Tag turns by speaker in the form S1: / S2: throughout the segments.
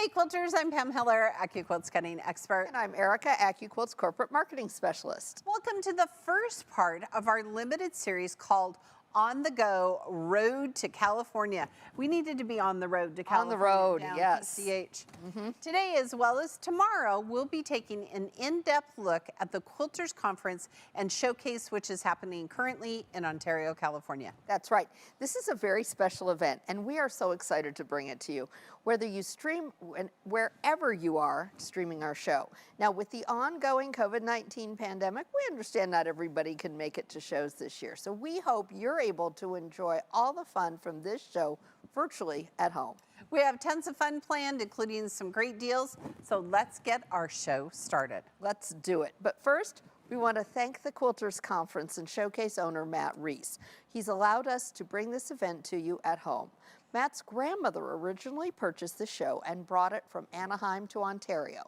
S1: Hey Quilters, I'm Pam Hiller, AccuQuilt's cutting expert.
S2: And I'm Erica, AccuQuilt's corporate marketing specialist.
S1: Welcome to the first part of our limited series called On the Go Road to California. We needed to be on the road to California.
S2: On the road,
S1: down
S2: yes.
S1: PCH. Today, as well as tomorrow, we'll be taking an in-depth look at the Quilters Conference and Showcase, which is happening currently in Ontario, California.
S2: That's right. This is a very special event, and we are so excited to bring it to you. Whether you stream, wherever you are streaming our show. Now, with the ongoing COVID-19 pandemic, we understand not everybody can make it to shows this year. So we hope you're able to enjoy all the fun from this show virtually at home.
S1: We have tons of fun planned, including some great deals. So let's get our show started.
S2: Let's do it. But first, we want to thank the Quilters Conference and Showcase owner, Matt Reese. He's allowed us to bring this event to you at home. Matt's grandmother originally purchased the show and brought it from Anaheim to Ontario.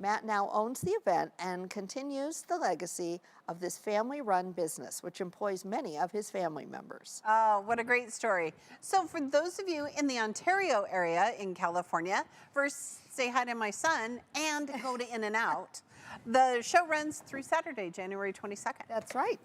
S2: Matt now owns the event and continues the legacy of this family-run business, which employs many of his family members.
S1: Oh, what a great story. So for those of you in the Ontario area in California, first say hi to my son and go to In-N-Out. The show runs through Saturday, January 22nd.
S2: That's right.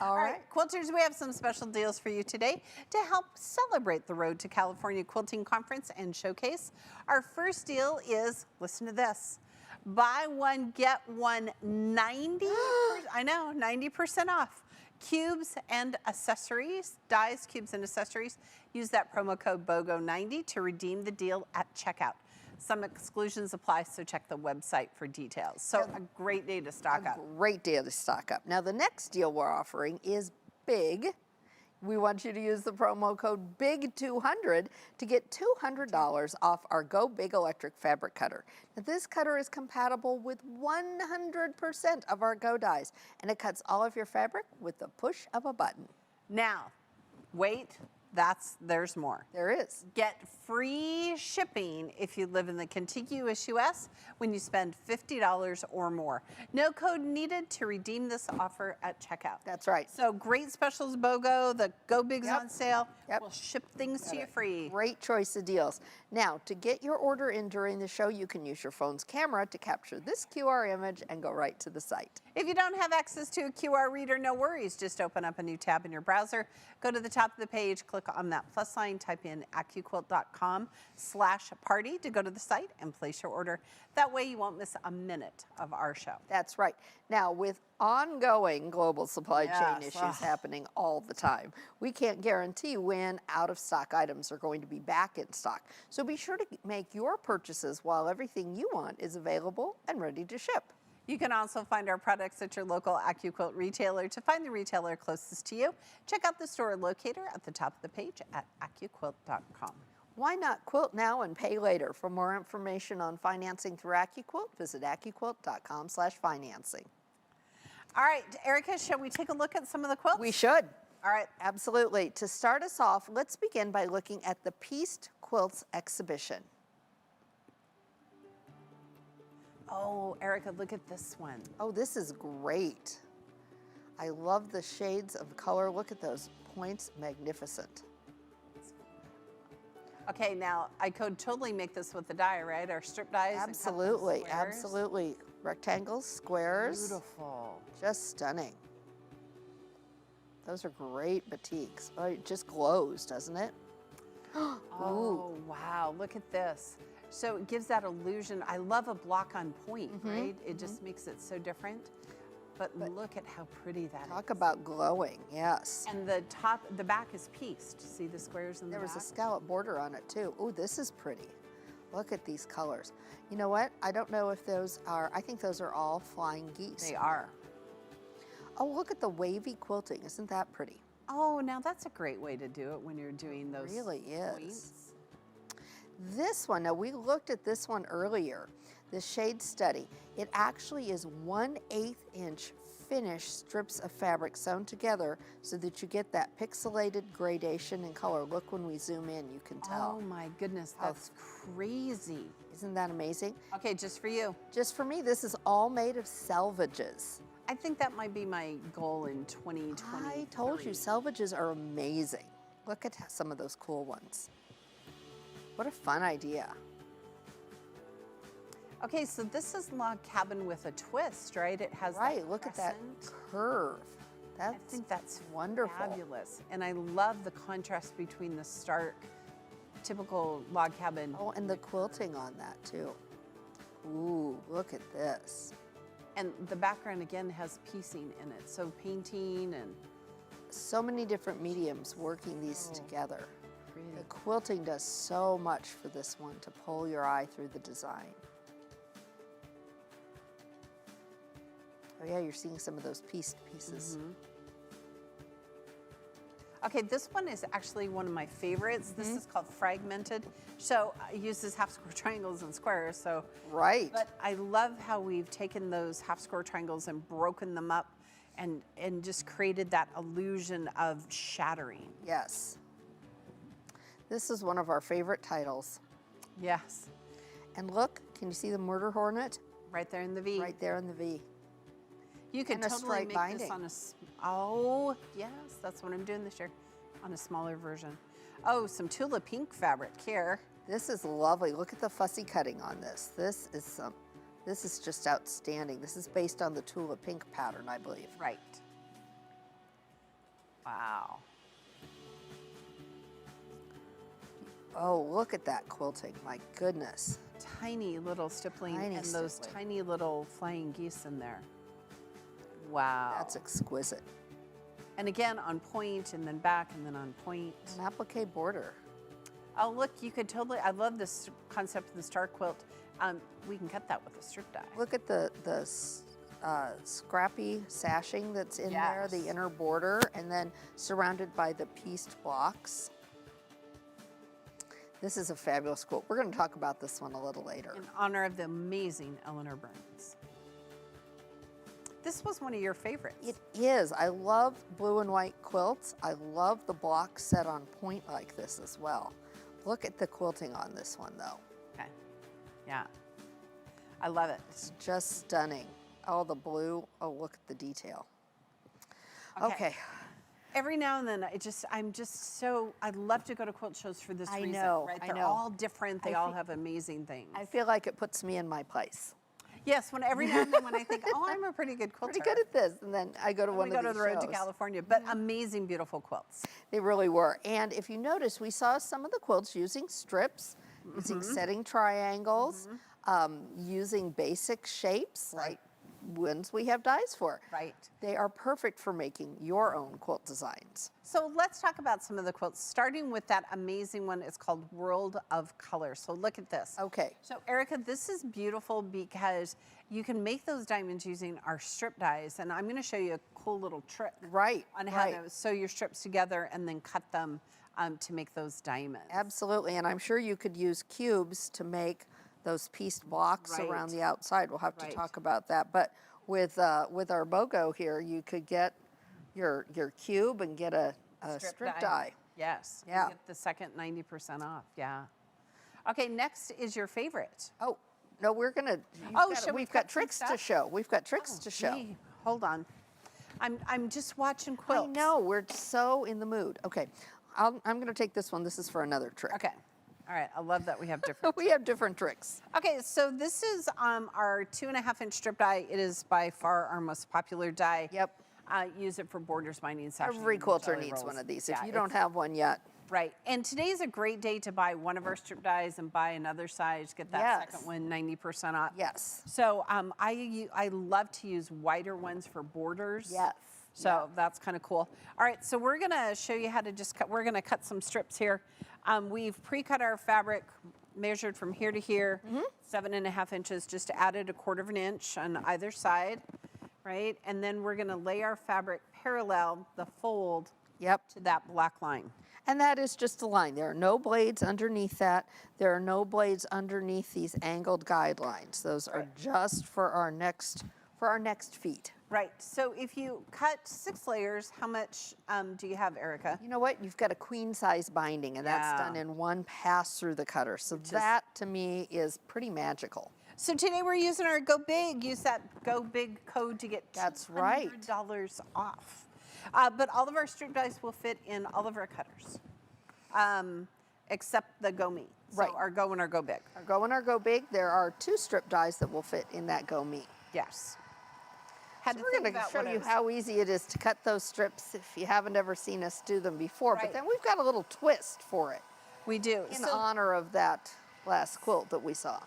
S1: All right, Quilters, we have some special deals for you today to help celebrate the Road to California Quilting Conference and Showcase. Our first deal is, listen to this, buy one, get one 90% off. Cubes and accessories, dies, cubes, and accessories. Use that promo code BOGO90 to redeem the deal at checkout. Some exclusions apply, so check the website for details. So a great day to stock up.
S2: A great day to stock up. Now, the next deal we're offering is big. We want you to use the promo code BIG200 to get $200 off our Go Big electric fabric cutter. Now, this cutter is compatible with 100% of our Go dies, and it cuts all of your fabric with the push of a button.
S1: Now, wait. There's more.
S2: There is.
S1: Get free shipping if you live in the contiguous U.S. when you spend $50 or more. No code needed to redeem this offer at checkout.
S2: That's right.
S1: So great specials, BOGO. The Go Big's on sale. We'll ship things to you free.
S2: Great choice of deals. Now, to get your order in during the show, you can use your phone's camera to capture this QR image and go right to the site.
S1: If you don't have access to a QR reader, no worries. Just open up a new tab in your browser. Go to the top of the page, click on that plus sign, type in AccuQuilt.com/party to go to the site and place your order. That way you won't miss a minute of our show.
S2: That's right. Now, with ongoing global supply chain issues happening all the time, we can't guarantee when out-of-stock items are going to be back in stock. So be sure to make your purchases while everything you want is available and ready to ship.
S1: You can also find our products at your local AccuQuilt retailer. To find the retailer closest to you, check out the store locator at the top of the page at AccuQuilt.com.
S2: Why not quilt now and pay later? For more information on financing through AccuQuilt, visit AccuQuilt.com/financing.
S1: All right, Erica, shall we take a look at some of the quilts?
S2: We should.
S1: All right.
S2: Absolutely. To start us off, let's begin by looking at the Pieced Quilts exhibition.
S1: Oh, Erica, look at this one.
S2: Oh, this is great. I love the shades of color. Look at those points. Magnificent.
S1: Okay, now I could totally make this with the die, right? Our strip dies.
S2: Absolutely,
S1: and cut them
S2: absolutely. Rectangles, squares.
S1: Beautiful.
S2: Just stunning. Those are great batiks. Oh, it just glows, doesn't it?
S1: Oh, wow. Look at this. So it gives that illusion. I love a block on point, right? It just makes it so different. But look at how pretty that is.
S2: Talk about glowing, yes.
S1: And the back is pieced. See the squares in the back?
S2: There was a scallop border on it too. Oh, this is pretty. Look at these colors. You know what? I don't know if those are, I think those are all flying geese.
S1: They are.
S2: Oh, look at the wavy quilting. Isn't that pretty?
S1: Oh, now that's a great way to do it when you're doing those
S2: really
S1: points.
S2: Is. This one, now we looked at this one earlier, the shade study. It actually is 1/8 inch finished strips of fabric sewn together so that you get that pixelated gradation in color. Look, when we zoom in, you can tell.
S1: Oh my goodness, that's crazy.
S2: Isn't that amazing?
S1: Okay, just for you.
S2: Just for me, this is all made of selvages.
S1: I think that might be my goal in 2020.
S2: I told you, selvages are amazing. Look at some of those cool ones. What a fun idea.
S1: Okay, so this is log cabin with a twist, right? It has
S2: Right,
S1: that
S2: look at that
S1: crescent.
S2: curve.
S1: I
S2: That's
S1: think that's
S2: wonderful.
S1: fabulous. And I love the contrast between the stark, typical log cabin.
S2: Oh, and the quilting on that too. Ooh, look at this.
S1: And the background again has piecing in it. So painting and
S2: So many different mediums working these together.
S1: pretty.
S2: The quilting does so much for this one to pull your eye through the design. Oh yeah, you're seeing some of those pieced pieces.
S1: Okay, this one is actually one of my favorites. This is called Fragmented. So it uses half square triangles and squares. So,
S2: Right.
S1: but I love how we've taken those half square triangles and broken them up and just created that illusion of shattering.
S2: Yes. This is one of our favorite titles.
S1: Yes,
S2: And look, can you see the murder hornet?
S1: right there in the V.
S2: Right there in the V.
S1: You could
S2: And a
S1: totally
S2: stripe
S1: make
S2: binding.
S1: this on a, oh, yes, that's what I'm doing this year, on a smaller version. Oh, some Tula Pink fabric here.
S2: This is lovely. Look at the fussy cutting on this. This is just outstanding. This is based on the Tula Pink pattern, I believe.
S1: Right. Wow.
S2: Oh, look at that quilting. My goodness.
S1: Tiny little stippling
S2: Tiny
S1: and those
S2: stippling.
S1: tiny little flying geese in there. Wow.
S2: That's exquisite.
S1: And again, on point and then back and then on point.
S2: An applique border.
S1: Oh, look, you could totally, I love this concept of the star quilt. We can cut that with a strip die.
S2: Look at the scrappy sashing that's in there, the
S1: Yes.
S2: inner border, and then surrounded by the pieced blocks. This is a fabulous quilt. We're going to talk about this one a little later.
S1: In honor of the amazing Eleanor Burns. This was one of your favorites.
S2: It is. I love blue and white quilts. I love the blocks set on point like this as well. Look at the quilting on this one though.
S1: Okay. Yeah. I love it.
S2: It's just stunning. Oh, the blue. Oh, look at the detail. Okay.
S1: Every now and then, I'd love to go to quilt shows for this
S2: I
S1: reason.
S2: know,
S1: Right?
S2: I
S1: They're
S2: know.
S1: all different. They
S2: I
S1: all
S2: think-
S1: have amazing things.
S2: I feel like it puts me in my place.
S1: Yes, every now and then when I think, oh, I'm a pretty good quilter.
S2: Pretty good at this. And then I go to one
S1: we
S2: of
S1: go
S2: these
S1: to the road to
S2: shows.
S1: California, but amazing, beautiful quilts.
S2: They really were. And if you notice, we saw some of the quilts using strips, using setting triangles, using basic shapes like ones we have dies for.
S1: Right.
S2: They are perfect for making your own quilt designs.
S1: So let's talk about some of the quilts, starting with that amazing one. It's called World of Color. So look at this.
S2: Okay.
S1: So Erica, this is beautiful because you can make those diamonds using our strip dies. And I'm going to show you a cool little trick
S2: Right.
S1: on how to sew your strips together and then cut them to make those diamonds.
S2: Absolutely. And I'm sure you could use cubes to make those pieced blocks
S1: Right.
S2: around the outside. We'll have to
S1: Right.
S2: talk about that. But with our BOGO here, you could get your cube and get a strip die.
S1: Yes.
S2: Yeah.
S1: You get the second 90% off. Yeah. Okay, next is your favorite.
S2: Oh, no, we're going to,
S1: should we
S2: we've got
S1: cut some
S2: tricks to
S1: stuff?
S2: show. We've got tricks to show.
S1: Gee, hold on. I'm just watching
S2: I
S1: quilts.
S2: know, we're so in the mood. Okay, I'm going to take this one. This is for another trick.
S1: Okay. All right. I love that we have different.
S2: We have different tricks.
S1: Okay, so this is our 2.5-inch strip die. It is by far our most popular die.
S2: Yep.
S1: Use it for borders, binding, sashing.
S2: Every
S1: and
S2: quilter
S1: jelly
S2: needs
S1: rolls.
S2: one of these.
S1: Yeah,
S2: If you don't
S1: it's-
S2: have one yet,
S1: Right. And today's a great day to buy one of our strip dies and buy another size. Get that
S2: Yes.
S1: second one 90% off.
S2: yes.
S1: So I love to use wider ones for borders.
S2: Yes.
S1: So that's kind of cool. All right, so we're gonna show you how to just cut. We're gonna cut some strips here. We've pre-cut our fabric, measured from here to here, 7.5 inches. Just added 1/4 inch on either side, right? And then we're gonna lay our fabric parallel the fold
S2: Yep.
S1: to that black line.
S2: And that is just a line. There are no blades underneath that. There are no blades underneath these angled guidelines. Those are just for our next feet.
S1: Right. So if you cut 6 layers, how much do you have, Erica?
S2: You know what? You've got a queen size binding, and that's
S1: Yeah.
S2: done in one pass through the cutter. So that to me is pretty magical.
S1: So today we're using our Go Big. Use that Go Big code to get
S2: That's right.
S1: $200 off. But all of our strip dies will fit in all of our cutters. except the Go Me. So
S2: Right.
S1: our Go and our Go Big.
S2: Our Go and our Go Big, there are 2 strip dies that will fit in that Go Me.
S1: Yes. Had
S2: So
S1: to
S2: we're
S1: think
S2: going to
S1: about
S2: show
S1: what I
S2: you
S1: was-
S2: how easy it is to cut those strips if you haven't ever seen us do them before.
S1: Right.
S2: But then we've got a little twist for it
S1: We do.
S2: in
S1: So,
S2: honor of that last quilt that we saw.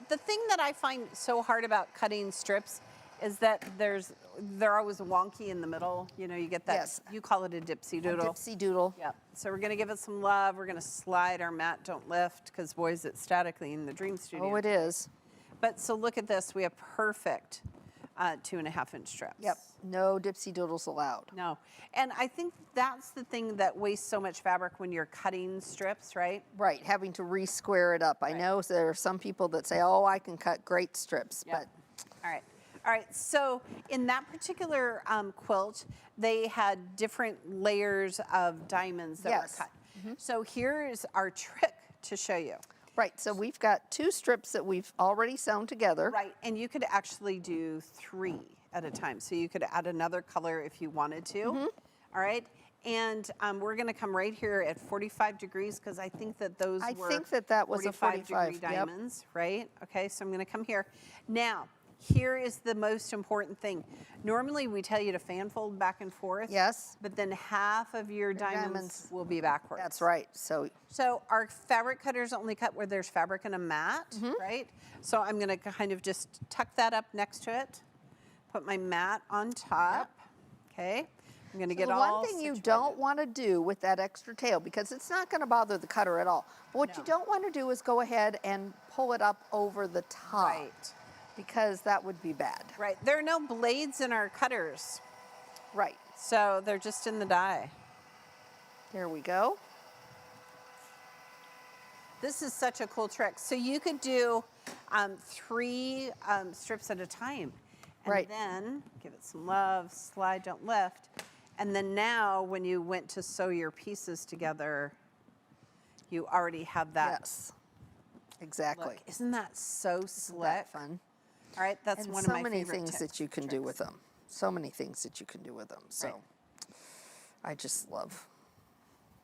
S1: the thing that I find so hard about cutting strips is that they're always wonky in the middle. You know, you get that.
S2: Yes.
S1: You call it a dipsy doodle.
S2: Dipsy doodle.
S1: Yep. So we're gonna give it some love. We're gonna slide our mat, don't lift, because boy is it statically in the Dream Studio.
S2: Oh, it is.
S1: But so look at this. We have perfect 2.5-inch strips.
S2: Yep. No dipsy doodles allowed.
S1: No. And I think that's the thing that wastes so much fabric when you're cutting strips, right?
S2: Right, having to re-square it up. I know there are some people that say, oh, I can cut great strips,
S1: Yep.
S2: but
S1: All right. All right. So in that particular quilt, they had different layers of diamonds that
S2: Yes.
S1: were cut. So here's our trick to show you.
S2: right, so we've got 2 strips that we've already sewn together.
S1: Right. And you could actually do 3 at a time. So you could add another color if you wanted to. All right. And we're going to come right here at 45 degrees because I think that those
S2: I
S1: were
S2: think that was a 45,
S1: degree
S2: yep.
S1: diamonds, right? Okay, so I'm going to come here. Now, here is the most important thing. Normally we tell you to fan fold back and forth.
S2: Yes.
S1: But then half of your diamonds
S2: diamonds.
S1: will be backwards.
S2: That's right. So
S1: So our fabric cutters only cut where there's fabric in a mat,
S2: Mm-hmm.
S1: right? So I'm going to kind of just tuck that up next to it, put my mat on top. Okay. I'm going to get
S2: the
S1: all
S2: one thing you
S1: situated.
S2: don't want to do with that extra tail, because it's not going to bother the cutter at all, but what you
S1: No.
S2: don't want to do is go ahead and pull it up over the top,
S1: Right.
S2: because that would be bad.
S1: Right. There are no blades in our cutters,
S2: Right.
S1: so they're just in the die.
S2: There we go.
S1: This is such a cool trick. So you could do 3 strips at a time. And
S2: Right.
S1: then give it some love, slide, don't lift. And then now when you went to sew your pieces together, you already have that.
S2: Yes. Exactly.
S1: Look, isn't that so
S2: Isn't
S1: slick?
S2: that fun?
S1: All right, that's
S2: And
S1: one
S2: so
S1: of my
S2: many
S1: favorite
S2: things
S1: tips,
S2: that you can do
S1: tricks.
S2: with them. So many things that you can do with them. So
S1: Right.
S2: I just love.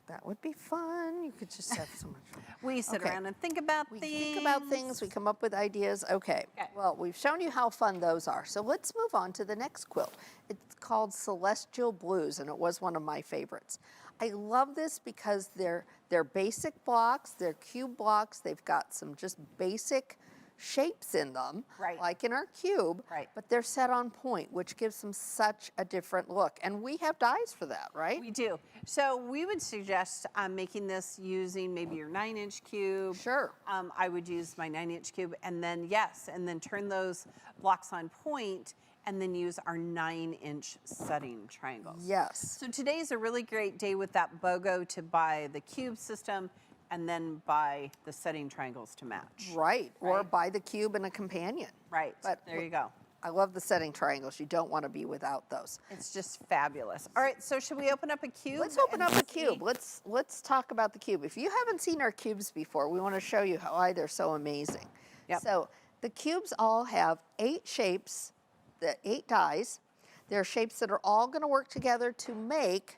S2: That would be fun. You could just have so much fun.
S1: We sit
S2: Okay.
S1: around and think about
S2: We
S1: things.
S2: think about things, we come up with ideas. Okay.
S1: Okay.
S2: Well, we've shown you how fun those are. So let's move on to the next quilt. It's called Celestial Blues, and it was one of my favorites. I love this because they're basic blocks, they're cube blocks. They've got some just basic shapes in them,
S1: Right.
S2: like in our cube,
S1: Right.
S2: but they're set on point, which gives them such a different look. And we have dies for that, right?
S1: We do. So we would suggest making this using maybe your 9-inch cube.
S2: Sure.
S1: I would use my 9-inch cube, and then turn those blocks on point, and then use our 9-inch setting triangles.
S2: Yes.
S1: So today's a really great day with that BOGO to buy the cube system, and then buy the setting triangles to match.
S2: Right. Or
S1: Right.
S2: buy the cube and a companion.
S1: Right.
S2: But
S1: There you go.
S2: I love the setting triangles. You don't want to be without those.
S1: It's just fabulous. All right, so should we open up a cube?
S2: Let's open
S1: and
S2: up a
S1: see-
S2: cube. Let's talk about the cube. If you haven't seen our cubes before, we want to show you why they're so amazing.
S1: Yep.
S2: So the cubes all have 8 shapes, the 8 dies. They're shapes that are all going to work together to make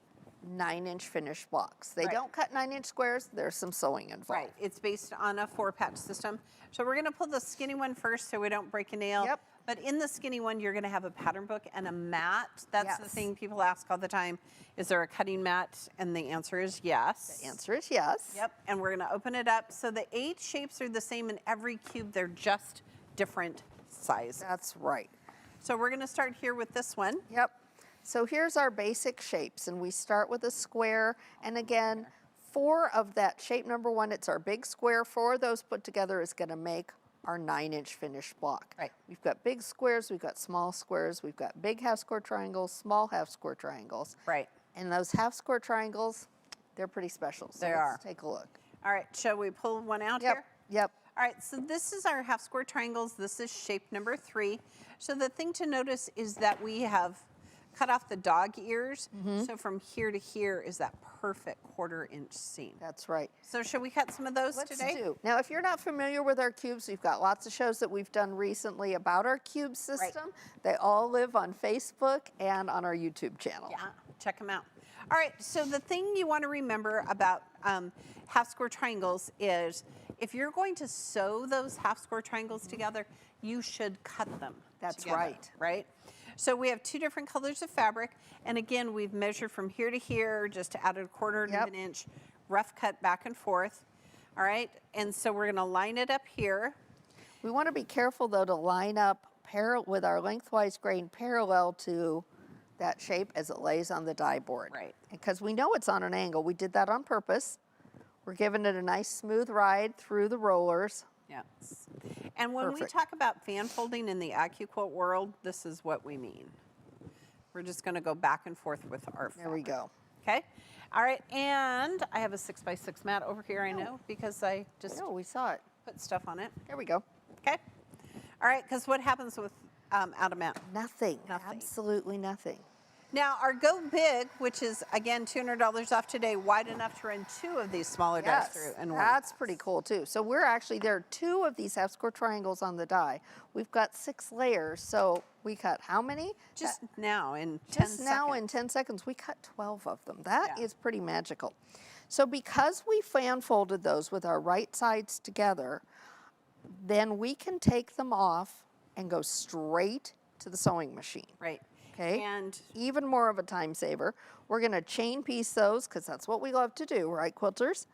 S2: 9-inch finished blocks. They
S1: Right.
S2: don't cut 9-inch squares. There's some sewing involved.
S1: Right, it's based on a 4-patch system. So we're gonna pull the skinny one first so we don't break a nail.
S2: Yep.
S1: But in the skinny one, you're gonna have a pattern book and a mat. That's the
S2: Yes.
S1: thing people ask all the time. Is there a cutting mat? And the answer is yes.
S2: The answer is yes.
S1: Yep, and we're gonna open it up. So the 8 shapes are the same in every cube. They're just different size.
S2: That's right.
S1: So we're gonna start here with this one.
S2: Yep. So here's our basic shapes, and we start with a square. And again, 4 of that shape number 1, it's our big square. 4 of those put together is going to make our 9-inch finished block.
S1: Right.
S2: We've got big squares, we've got small squares, we've got big half square triangles, small half square triangles.
S1: Right.
S2: And those half square triangles, they're pretty special. So
S1: They
S2: let's
S1: are.
S2: take a look.
S1: All right, shall we pull one out
S2: Yep.
S1: here?
S2: Yep.
S1: All right, so this is our half square triangles. This is shape number 3. So the thing to notice is that we have cut off the dog ears. So from here to here is that perfect 1/4-inch seam.
S2: That's right.
S1: So should we cut some of those
S2: Let's
S1: today?
S2: do. Now, if you're not familiar with our cubes, we've got lots of shows that we've done recently about our cube system. They all live on Facebook and on our YouTube channel.
S1: Yeah, check them out. All right, so the thing you want to remember about half square triangles is if you're going to sew those half square triangles together, you should cut them
S2: That's
S1: together,
S2: right.
S1: right? So we have 2 different colors of fabric, and again, we've measured from here to here, just added a quarter of an inch, rough cut back and forth. All right, and so we're going to line it up here.
S2: We want to be careful though to line up with our lengthwise grain parallel to that shape as it lays on the die board.
S1: Right.
S2: Because we know it's on an angle. We did that on purpose. We're giving it a nice smooth ride through the rollers.
S1: Yes. And when we
S2: Perfect.
S1: talk about fan folding in the AccuQuilt world, this is what we mean. We're just going to go back and forth with our fabric.
S2: There we go.
S1: Okay. All right. And I have a 6x6 mat over here, I know, because I just
S2: No, we saw it.
S1: put stuff on it.
S2: There we go.
S1: Okay. All right. Because what happens with out of mat?
S2: Nothing.
S1: Nothing.
S2: Absolutely nothing.
S1: Now, our Go Big, which is, again, $200 off today, wide enough to run 2 of these smaller dies through. And
S2: That's pretty cool too. So we're actually, there are 2 of these half square triangles on the die. We've got 6 layers, so we cut how many?
S1: Just now in 10
S2: Just
S1: seconds.
S2: now in 10 seconds, we cut 12 of them. That
S1: Yeah.
S2: is pretty magical. So because we fan folded those with our right sides together, then we can take them off and go straight to the sewing machine.
S1: Right.
S2: Okay.
S1: And
S2: Even more of a time saver. We're going to chain piece those because that's what we love to do, right, quilters?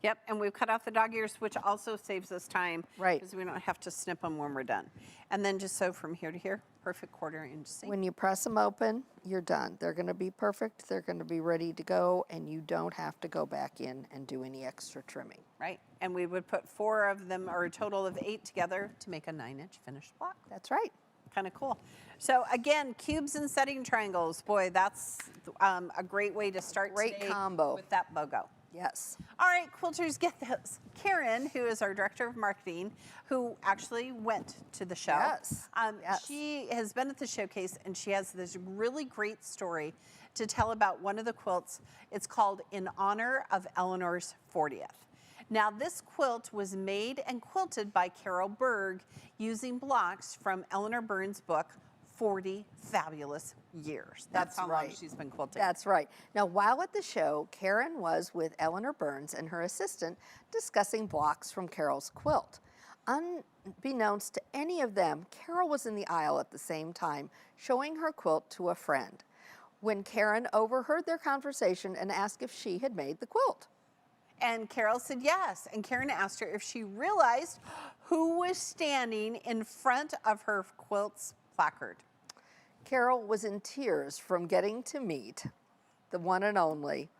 S1: yep, and we've cut off the dog ears, which also saves us time.
S2: Right.
S1: Because we don't have to snip them when we're done. And then just sew from here to here. Perfect 1/4 inch seam.
S2: When you press them open, you're done. They're going to be perfect. They're going to be ready to go, and you don't have to go back in and do any extra trimming.
S1: Right. And we would put 4 of them, or a total of 8 together to make a 9-inch finished block.
S2: That's right.
S1: Kind of cool. So again, cubes and setting triangles. Boy, that's a great way to start
S2: Great
S1: today
S2: combo.
S1: with that BOGO.
S2: Yes.
S1: All right, quilters, get this. Karen, who is our director of marketing, who actually went to the show.
S2: Yes, yes.
S1: She has been at the showcase, and she has this really great story to tell about one of the quilts. It's called In Honor of Eleanor's 40th. Now, this quilt was made and quilted by Carol Berg using blocks from Eleanor Burns' book, 40 Fabulous Years. That's how long
S2: right.
S1: she's been quilting.
S2: That's right. Now, while at the show, Karen was with Eleanor Burns and her assistant discussing blocks from Carol's quilt. Unbeknownst to any of them, Carol was in the aisle at the same time, showing her quilt to a friend, when Karen overheard their conversation and asked if she had made the quilt.
S1: And Carol said yes. And Karen asked her if she realized who was standing in front of her quilt's placard.
S2: Carol was in tears from getting to meet the one and only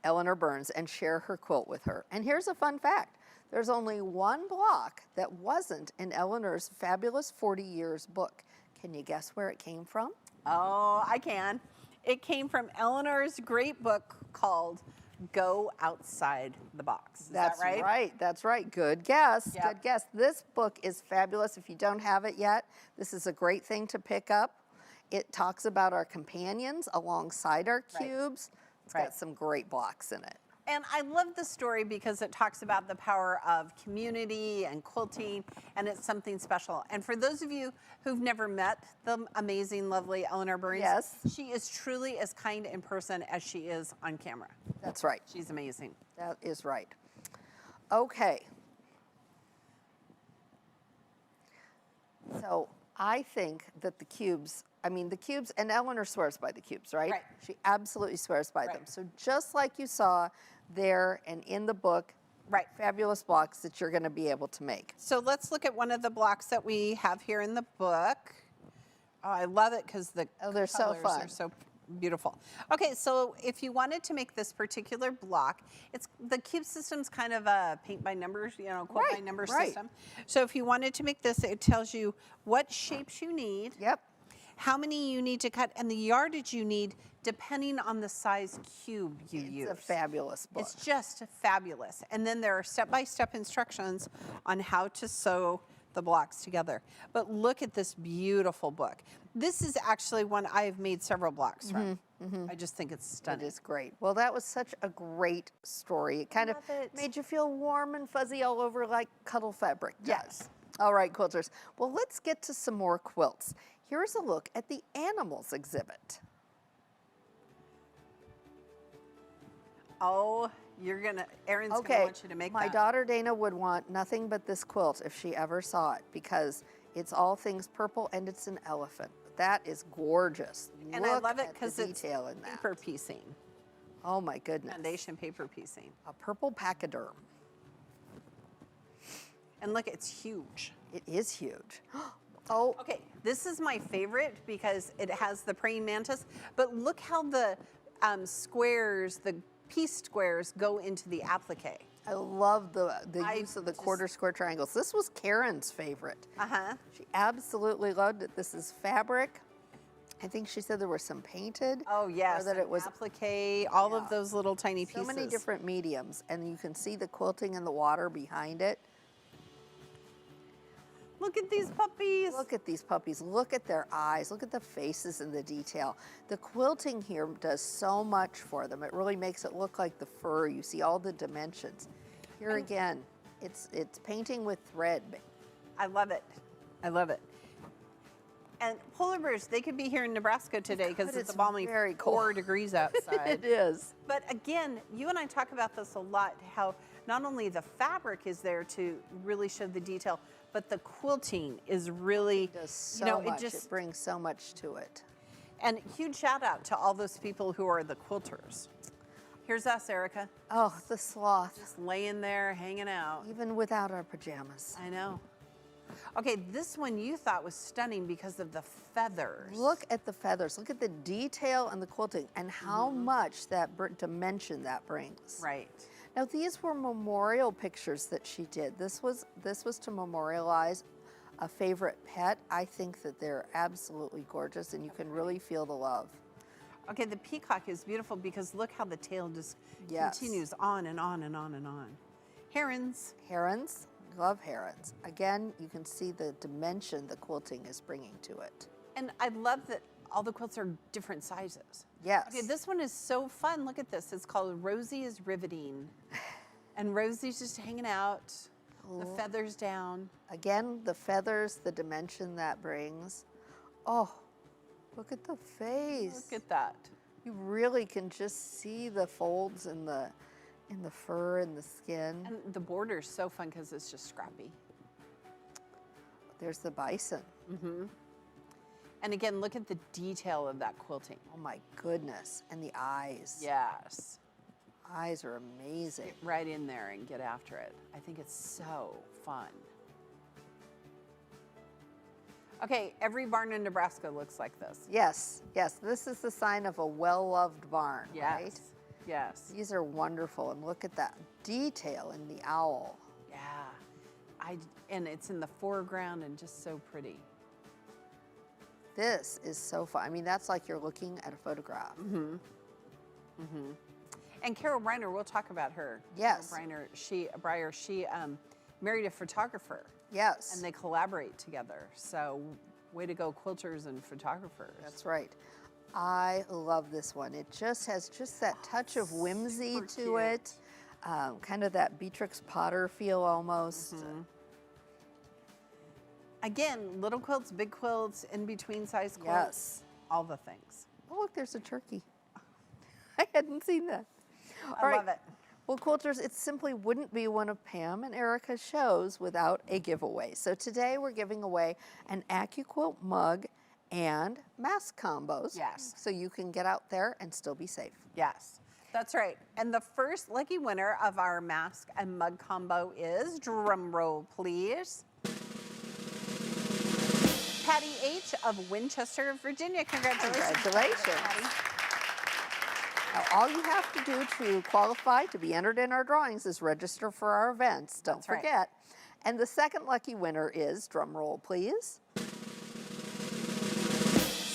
S2: Eleanor Burns and share her quilt with her. And here's a fun fact. There's only one block that wasn't in Eleanor's Fabulous 40 Years book. Can you guess where it came from?
S1: Oh, I can. It came from Eleanor's great book called Go Outside the Box. Is
S2: That's
S1: that right?
S2: right. That's right. Good guess.
S1: Yep.
S2: Good guess. This book is fabulous. If you don't have it yet, this is a great thing to pick up. It talks about our companions alongside our
S1: Right.
S2: cubes. It's
S1: Right.
S2: got some great blocks in it.
S1: And I love the story because it talks about the power of community and quilting, and it's something special. And for those of you who've never met the amazing, lovely Eleanor Burns,
S2: Yes.
S1: she is truly as kind in person as she is on camera.
S2: That's right.
S1: She's amazing.
S2: That is right. Okay. So I think that the cubes, and Eleanor swears by the cubes, right?
S1: Right.
S2: She absolutely swears by them.
S1: Right.
S2: So just like you saw there and in the book,
S1: Right.
S2: fabulous blocks that you're going to be able to make.
S1: So let's look at one of the blocks that we have here in the book. Oh, I love it because the
S2: they're so
S1: colors
S2: fun.
S1: are so beautiful. Okay, so if you wanted to make this particular block, it's the cube system's kind of a paint by numbers, quilt by
S2: Right,
S1: numbers
S2: right.
S1: system. So if you wanted to make this, it tells you what shapes you need,
S2: Yep.
S1: how many you need to cut, and the yardage you need depending on the size cube you use.
S2: It's a fabulous book.
S1: It's just fabulous. And then there are step-by-step instructions on how to sew the blocks together. But look at this beautiful book. This is actually one I've made several blocks from. I just think it's
S2: It
S1: stunning.
S2: is great. Well, that was such a great story. It kind of
S1: Love it.
S2: made you feel warm and fuzzy all over like cuddle fabric.
S1: Yes.
S2: All right, quilters. Well, let's get to some more quilts. Here's a look at the animals exhibit.
S1: Oh, Erin's gonna
S2: Okay,
S1: want you to make
S2: my
S1: that.
S2: daughter Dana would want nothing but this quilt if she ever saw it because it's all things purple and it's an elephant. That is gorgeous.
S1: And
S2: Look
S1: I love it
S2: at
S1: because
S2: the
S1: it's
S2: detail in that.
S1: paper piecing,
S2: Oh my goodness.
S1: foundation paper piecing.
S2: A purple pachyderm.
S1: And look, it's huge.
S2: It is huge. Oh,
S1: Okay, this is my favorite because it has the praying mantis, but look how the squares, the piece squares go into the applique.
S2: I love the
S1: I
S2: use of the
S1: just-
S2: quarter square triangles. This was Karen's favorite.
S1: Uh-huh.
S2: She absolutely loved it. This is fabric. I think she said there was some painted.
S1: Oh, yes,
S2: Or that it was
S1: applique, all
S2: Yeah.
S1: of those little tiny
S2: so
S1: pieces.
S2: many different mediums, and you can see the quilting in the water behind it.
S1: Look at these puppies.
S2: Look at these puppies. Look at their eyes. Look at the faces and the detail. The quilting here does so much for them. It really makes it look like the fur. You see all the dimensions. Here again, it's painting with thread.
S1: I love it. I love it. And polar bears, they could be here in Nebraska today because
S2: could.
S1: it's a
S2: It's
S1: balmy
S2: very
S1: 4
S2: cold.
S1: degrees outside.
S2: It is.
S1: But again, you and I talk about this a lot, how not only the fabric is there to really show the detail, but the quilting is really,
S2: It does so much. It brings so much to it.
S1: and huge shout out to all those people who are the quilters. Here's us, Erica,
S2: Oh, the sloth.
S1: just laying there, hanging out.
S2: Even without our pajamas.
S1: I know. Okay, this one you thought was stunning because of the feathers.
S2: Look at the feathers. Look at the detail and the quilting and how much that dimension that brings.
S1: Right.
S2: Now these were memorial pictures that she did. This was to memorialize a favorite pet. I think that they're absolutely gorgeous and you can really feel the love.
S1: Okay, the peacock is beautiful because look how the tail just
S2: Yes.
S1: continues on and on and on and on. Herons.
S2: Herons, love herons. Again, you can see the dimension the quilting is bringing to it.
S1: And I love that all the quilts are different sizes.
S2: Yes.
S1: Okay, this one is so fun. Look at this. It's called Rosie is Riveting. And Rosie's just hanging out, the
S2: Cool.
S1: feathers down.
S2: Again, the feathers, the dimension that brings. Oh, look at the face.
S1: Look at that.
S2: You really can just see the folds in the fur and the skin.
S1: And the border's so fun because it's just scrappy.
S2: There's the bison.
S1: And again, look at the detail of that quilting.
S2: Oh my goodness. And the eyes.
S1: Yes.
S2: Eyes are amazing.
S1: Get right in there and get after it. I think it's so fun. Okay, every barn in Nebraska looks like this.
S2: Yes, yes. This is the sign of a well-loved barn, right?
S1: Yes. Yes.
S2: These are wonderful. And look at that detail in the owl.
S1: Yeah. And it's in the foreground and just so pretty.
S2: This is so fun. I mean, that's like you're looking at a photograph.
S1: And Carol Briner, we'll talk about her.
S2: Yes.
S1: Carol Briner, she married a photographer
S2: Yes.
S1: and they collaborate together. So way to go, quilters and photographers.
S2: That's right. I love this one. It just has just that touch of whimsy
S1: super
S2: to
S1: cute.
S2: it, kind of that Beatrix Potter feel almost.
S1: Again, little quilts, big quilts, in between size quilts.
S2: Yes.
S1: All the things.
S2: Oh, look, there's a turkey. I hadn't seen that.
S1: I love it.
S2: Well, quilters, it simply wouldn't be one of Pam and Erica's shows without a giveaway. So today we're giving away an AccuQuilt mug and mask combos.
S1: Yes.
S2: So you can get out there and still be safe.
S1: Yes, that's right. And the first lucky winner of our mask and mug combo is, drum roll please, Patty H. of Winchester, Virginia. Congratulations.
S2: Congratulations.
S1: Patty.
S2: Now, all you have to do to qualify to be entered in our drawings is register for our events. Don't
S1: That's right.
S2: forget. And the second lucky winner is, drum roll please,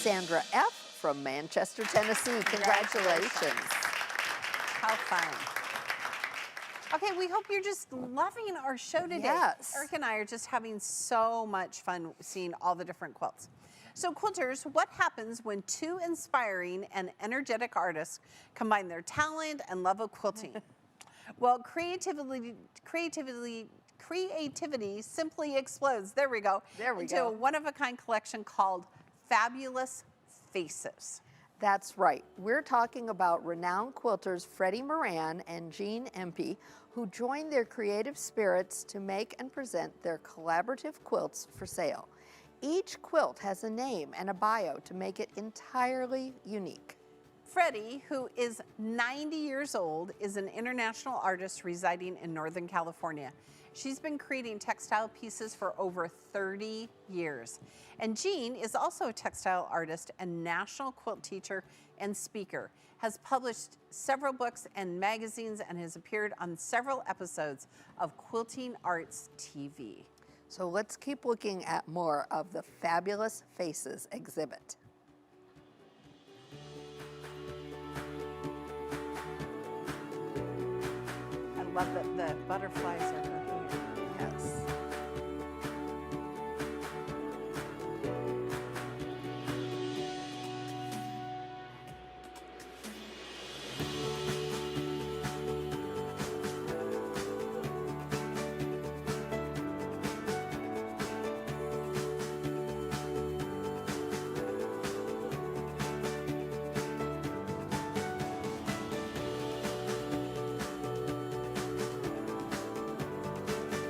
S2: Sandra F. from Manchester, Tennessee. Congratulations.
S1: How fun. Okay, we hope you're just loving our show today.
S2: Yes.
S1: Eric and I are just having so much fun seeing all the different quilts. So quilters, what happens when two inspiring and energetic artists combine their talent and love of quilting? Well, creativity simply explodes. There we go.
S2: There we
S1: into
S2: go.
S1: a one-of-a-kind collection called Fabulous Faces.
S2: That's right. We're talking about renowned quilters Freddie Moran and Jean Empey, who joined their creative spirits to make and present their collaborative quilts for sale. Each quilt has a name and a bio to make it entirely unique.
S1: Freddie, who is 90 years old, is an international artist residing in Northern California. She's been creating textile pieces for over 30 years. And Jean is also a textile artist and national quilt teacher and speaker, has published several books and magazines, and has appeared on several episodes of Quilting Arts TV.
S2: So let's keep looking at more of the Fabulous Faces exhibit.
S1: I love that the butterflies are her hair.
S2: Yes.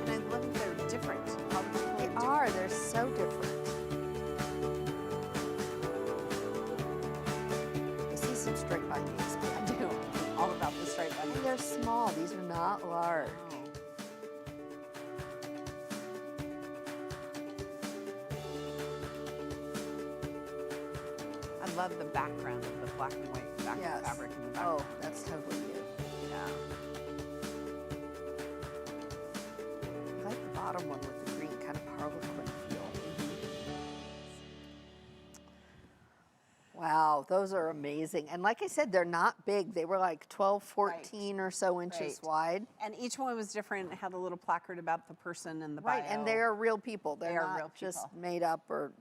S1: And I love that they're different. All the people
S2: They are. They're so different. I see some straight bindings.
S1: I do. All about the stripe
S2: And
S1: binding.
S2: they're small. These are not large.
S1: I love the background of the black and white fabric in the background.
S2: Oh, that's totally you.
S1: Yeah.
S2: I like the bottom one with the green, kind of harlequin feel. Wow, those are amazing. And like I said, they're not big. They were like 12, 14 or so inches
S1: Right.
S2: wide.
S1: And each one was different. It had a little placard about the person and the
S2: Right,
S1: bio.
S2: and they are real people. They're
S1: They are
S2: not
S1: real
S2: just
S1: people.
S2: made up or,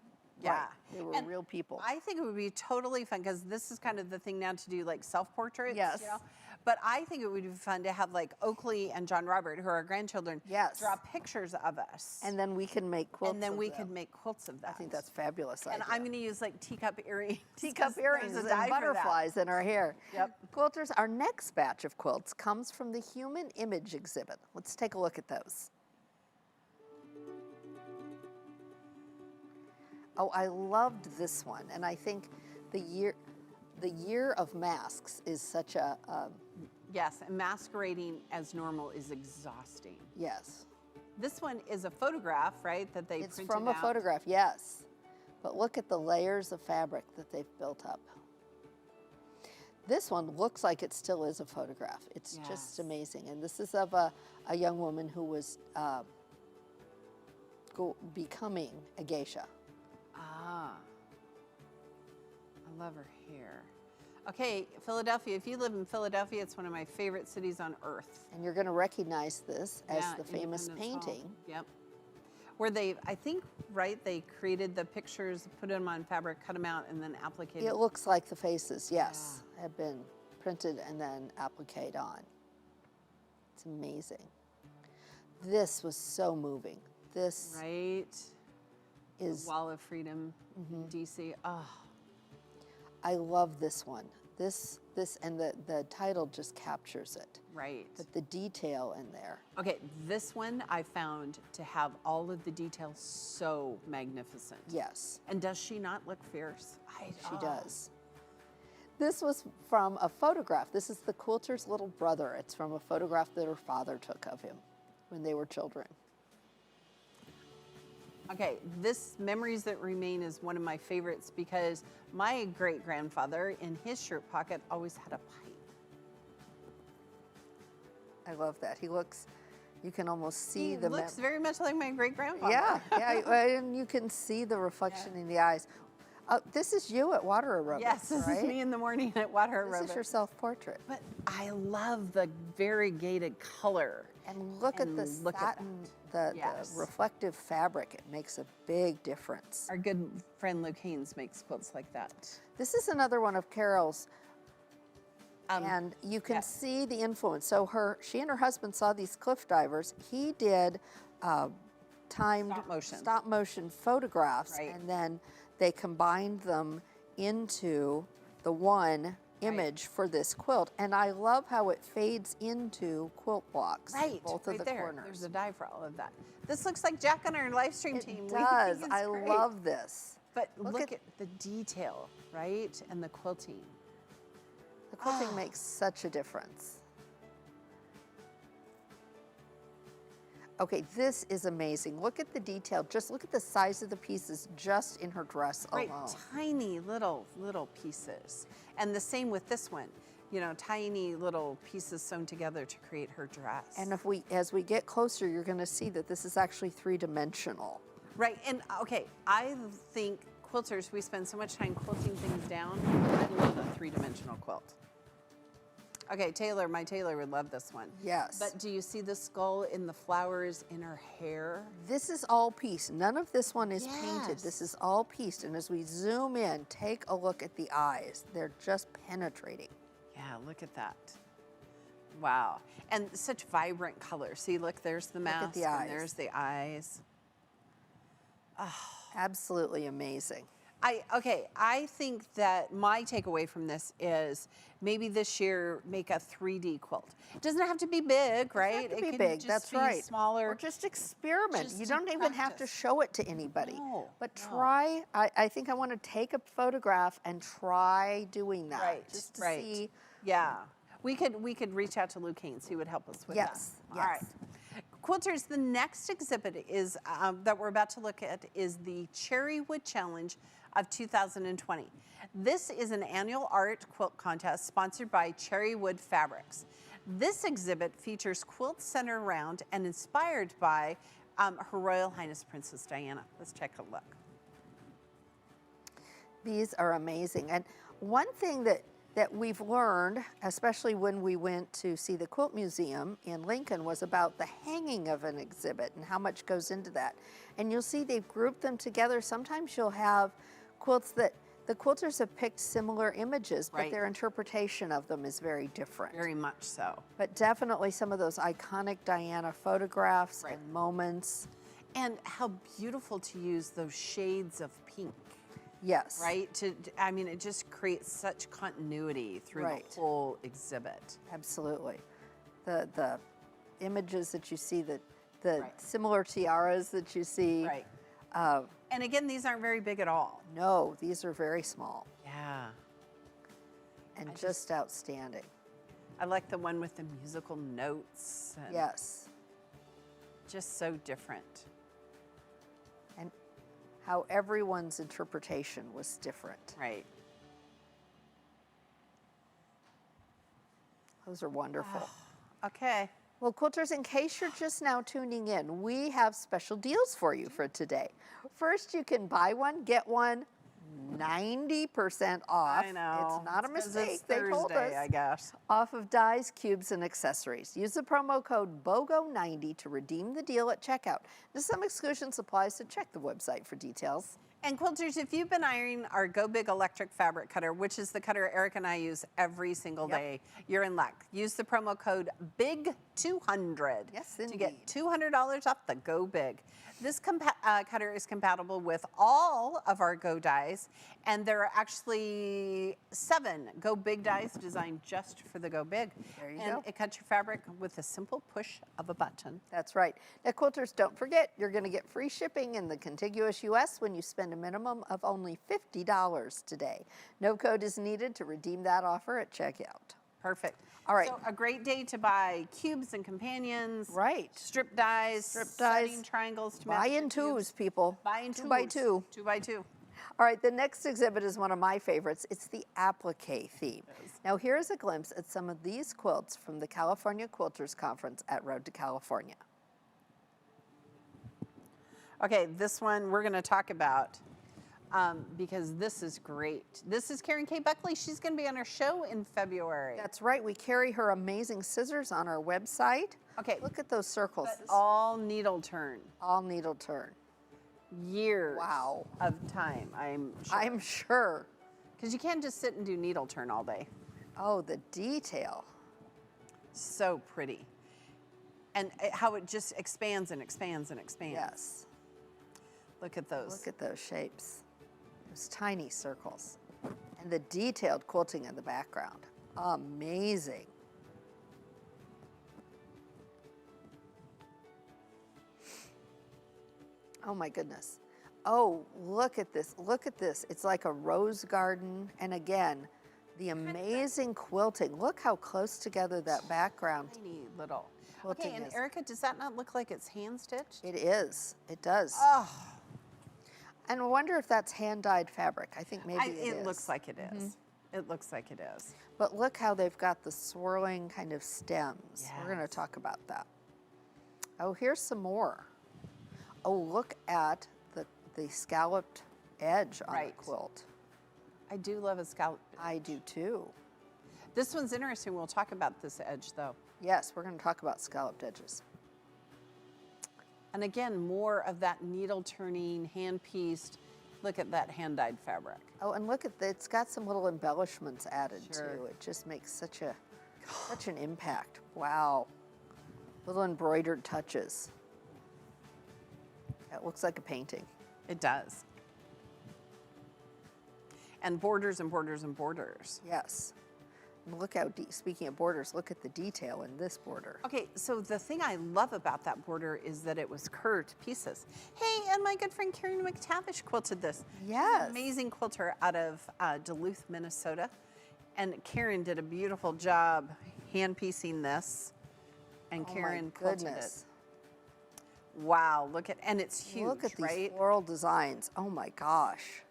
S1: Yeah.
S2: right, they were
S1: And
S2: real people.
S1: I think it would be totally fun, because this is kind of the thing now to do like self-portraits.
S2: Yes.
S1: You know? But I think it would be fun to have like Oakley and John Robert, who are our grandchildren,
S2: Yes.
S1: draw pictures of us.
S2: And then we can make quilts
S1: And then
S2: of
S1: we
S2: them.
S1: could make quilts of that.
S2: I think that's fabulous
S1: And
S2: idea.
S1: I'm going to use like teacup earrings.
S2: Teacup
S1: 'cause
S2: earrings
S1: there's
S2: and
S1: a dye for that.
S2: butterflies in our hair.
S1: Yep.
S2: Quilters, our next batch of quilts comes from the Human Image exhibit. Let's take a look at those. Oh, I loved this one, and I think the year of masks is such a
S1: Yes, and masquerading as normal is exhausting.
S2: yes.
S1: This one is a photograph, right, that they
S2: It's
S1: printed
S2: from a
S1: out.
S2: photograph, yes. But look at the layers of fabric that they've built up. This one looks like it still is a photograph. It's just
S1: Yes.
S2: amazing. And this is of a young woman who was becoming a geisha.
S1: Ah. I love her hair. Okay, Philadelphia. If you live in Philadelphia, it's one of my favorite cities on earth.
S2: And you're going to recognize this as
S1: Yeah,
S2: the famous
S1: Independence Hall.
S2: painting.
S1: Yep. Where they, I think, right, they created the pictures, put them on fabric, cut them out, and then applicated.
S2: It looks like the faces, yes, have been printed and then appliqued on. It's amazing. This was so moving. This
S1: Right.
S2: is,
S1: Wall of Freedom, DC. Oh,
S2: I love this one. This and the title just captures it.
S1: right.
S2: But the detail in there.
S1: Okay, this one I found to have all of the details so magnificent.
S2: Yes,
S1: And does she not look fierce?
S2: she does. This was from a photograph. This is the quilter's little brother. It's from a photograph that her father took of him when they were children.
S1: Okay, this Memories That Remain is one of my favorites, because my great-grandfather in his shirt pocket always had a pipe.
S2: I love that. He looks, you can almost see
S1: He
S2: the
S1: looks very much like my great-grandfather.
S2: Yeah, and you can see the reflection in the eyes. This is you at water aerobics,
S1: Yes, this
S2: right?
S1: is me in the morning at water
S2: This
S1: aerobics.
S2: is your self-portrait.
S1: But I love the variegated color.
S2: And look at the
S1: And look at
S2: satin, the
S1: Yes.
S2: reflective fabric. It makes a big difference.
S1: Our good friend Luke Haynes makes quilts like that.
S2: This is another one of Carol's,
S1: Um,
S2: and you can
S1: yes.
S2: see the influence. So she and her husband saw these cliff divers. He did timed
S1: Stop motion.
S2: photographs,
S1: Right.
S2: and then they combined them into the one image for this quilt, and I love how it fades into quilt blocks.
S1: Right,
S2: Both
S1: right
S2: of the
S1: there.
S2: corners.
S1: There's a die for all of that. This looks like Jack on our live stream team.
S2: It
S1: We
S2: does.
S1: think it's
S2: I
S1: great.
S2: love this.
S1: But look
S2: at
S1: at the detail, right? And the quilting.
S2: the quilting makes such a difference. Okay, this is amazing. Look at the detail. Just look at the size of the pieces just in her dress
S1: Right,
S2: alone.
S1: tiny little pieces. And the same with this one. You know, tiny little pieces sewn together to create her dress.
S2: And as we get closer, you're going to see that this is actually three-dimensional.
S1: Right, and okay, I think quilters, we spend so much time quilting things down. I love a three-dimensional quilt. Okay, my Taylor would love this one.
S2: Yes.
S1: But do you see the skull in the flowers in her hair?
S2: This is all pieced. None of this one is painted.
S1: Yes.
S2: This is all pieced. And as we zoom in, take a look at the eyes. They're just penetrating.
S1: Yeah, look at that. Wow. And such vibrant colors. See, look, there's the mask
S2: at the eyes.
S1: and there's the eyes.
S2: Absolutely amazing.
S1: I think that my takeaway from this is maybe this year make a 3D quilt. It doesn't have to be big, right?
S2: It
S1: It
S2: can be
S1: can
S2: big,
S1: just
S2: that's
S1: be
S2: right.
S1: smaller.
S2: Or just experiment.
S1: Just
S2: You
S1: to
S2: don't even have to
S1: practice.
S2: show it to anybody.
S1: No,
S2: But
S1: no.
S2: try, I think I want to take a photograph and try doing that.
S1: Right,
S2: Just to
S1: right.
S2: see.
S1: Yeah. We could reach out to Luke Haynes. He would help us with
S2: Yes,
S1: that. All right.
S2: yes.
S1: Quilters, the next exhibit is that we're about to look at is the Cherrywood Challenge of 2020. This is an annual art quilt contest sponsored by Cherrywood Fabrics. This exhibit features quilts centered around and inspired by Her Royal Highness Princess Diana. Let's take a look.
S2: These are amazing. And one thing that we've learned, especially when we went to see the Quilt Museum in Lincoln, was about the hanging of an exhibit and how much goes into that. And you'll see they've grouped them together. Sometimes you'll have quilts that the quilters have picked similar images, but
S1: Right.
S2: their interpretation of them is very different.
S1: Very much so.
S2: But definitely some of those iconic Diana photographs
S1: Right.
S2: and moments.
S1: And how beautiful to use those shades of pink.
S2: Yes.
S1: Right? I mean, it just creates such continuity through
S2: Right.
S1: the whole exhibit.
S2: Absolutely. The images that you see, the
S1: Right.
S2: similar tiaras that you see.
S1: Right. And again, these aren't very big at all.
S2: No, these are very small
S1: Yeah.
S2: and
S1: I
S2: just outstanding.
S1: I like the one with the musical notes. And
S2: Yes.
S1: Just so different.
S2: And how everyone's interpretation was different.
S1: Right.
S2: Those are wonderful.
S1: Okay.
S2: Well, quilters, in case you're just now tuning in, we have special deals for you for today. First, you can buy one, get one 90% off.
S1: I know.
S2: It's not a
S1: It's 'cause
S2: mistake.
S1: It's
S2: They told
S1: Thursday,
S2: us.
S1: I guess.
S2: Off of dies, cubes, and accessories. Use the promo code BOGO90 to redeem the deal at checkout. Now, some exclusions apply, so check the website for details.
S1: And quilters, if you've been ironing our Go Big electric fabric cutter, which is the cutter Eric and I use every single
S2: Yep.
S1: day, you're in luck. Use the promo code BIG200
S2: Yes,
S1: to
S2: indeed.
S1: get $200 off the Go Big. This cutter is compatible with all of our Go dies, and there are actually 7 Go Big dies designed just for the Go Big.
S2: There you
S1: and
S2: go.
S1: it cuts your fabric with a simple push of a button.
S2: That's right. Now, quilters, don't forget, you're going to get free shipping in the contiguous U.S. when you spend a minimum of only $50 today. No code is needed to redeem that offer at checkout.
S1: Perfect.
S2: All right.
S1: So a great day to buy cubes and companions.
S2: Right.
S1: Strip dies.
S2: Strip dies.
S1: Setting triangles to
S2: Buy
S1: match your
S2: in
S1: cubes.
S2: twos, people.
S1: Buy in
S2: 2 by
S1: twos.
S2: 2.
S1: 2 by 2.
S2: All right, the next exhibit is one of my favorites. It's the applique theme. Now, here's a glimpse at some of these quilts from the California Quilters Conference at Road to California.
S1: Okay, this one we're going to talk about because this is great. This is Karen K. Buckley. She's going to be on our show in February.
S2: That's right, we carry her amazing scissors on our website.
S1: Okay.
S2: Look at those circles.
S1: But all needle turn.
S2: All needle turn.
S1: Years
S2: Wow.
S1: of time, I'm sure.
S2: I'm sure.
S1: Because you can't just sit and do needle turn all day.
S2: Oh, the detail.
S1: So pretty. And how it just expands and expands and expands.
S2: Yes.
S1: Look at those.
S2: Look at those shapes. Those tiny circles. And the detailed quilting in the background. Amazing. Oh my goodness. Oh, look at this. Look at this. It's like a rose garden. And again, the amazing quilting. Look how close together that background
S1: Tiny little.
S2: quilting
S1: Okay, and
S2: is.
S1: Erica, does that not look like it's hand stitched?
S2: It is. It does.
S1: Oh,
S2: And I wonder if that's hand-dyed fabric. I think maybe it is.
S1: it looks like it is. It looks like it is.
S2: But look how they've got the swirling kind of stems. We're going to
S1: Yes.
S2: talk about that. Oh, here's some more. Oh, look at the scalloped edge on
S1: Right.
S2: the quilt.
S1: I do love a scallop.
S2: I do too.
S1: This one's interesting. We'll talk about this edge though.
S2: Yes, we're going to talk about scalloped edges.
S1: And again, more of that needle turning, hand pieced. Look at that hand dyed fabric.
S2: Oh, and look at it's got some little embellishments added
S1: Sure.
S2: too. It just makes such an impact. Wow. Little embroidered touches. It looks like a painting.
S1: It does. And borders and borders and borders.
S2: Yes. And look how speaking of borders, look at the detail in this border.
S1: Okay, so the thing I love about that border is that it was curved pieces. Hey, and my good friend Karen McTavish quilted this. She's
S2: Yes.
S1: an amazing quilter out of Duluth, Minnesota. And Karen did a beautiful job hand piecing this. And
S2: Oh
S1: Karen
S2: my
S1: quilted
S2: goodness.
S1: it. Wow, look at, and it's huge,
S2: Look at these
S1: right?
S2: floral designs. Oh my gosh.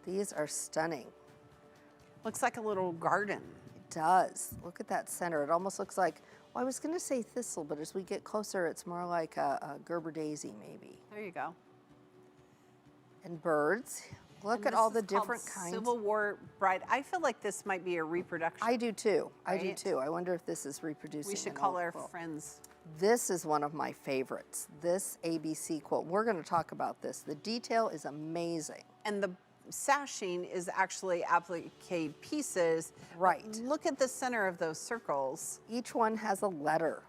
S2: These are stunning.
S1: Looks like a little garden.
S2: It does. Look at that center. It almost looks like, well, I was going to say thistle, but as we get closer, it's more like a Gerber daisy maybe.
S1: There you go.
S2: And birds. Look
S1: And
S2: at all
S1: this
S2: the
S1: is called
S2: different kinds.
S1: Civil War Bride. I feel like this might be a reproduction.
S2: I do too. I do
S1: Right?
S2: too. I wonder if this is reproducing.
S1: We should
S2: an
S1: call
S2: old
S1: our
S2: quilt.
S1: friends.
S2: This is one of my favorites. This ABC quilt. We're going to talk about this. The detail is amazing.
S1: And the sashing is actually applique pieces.
S2: Right.
S1: Look at the center of those circles.
S2: Each one has a letter.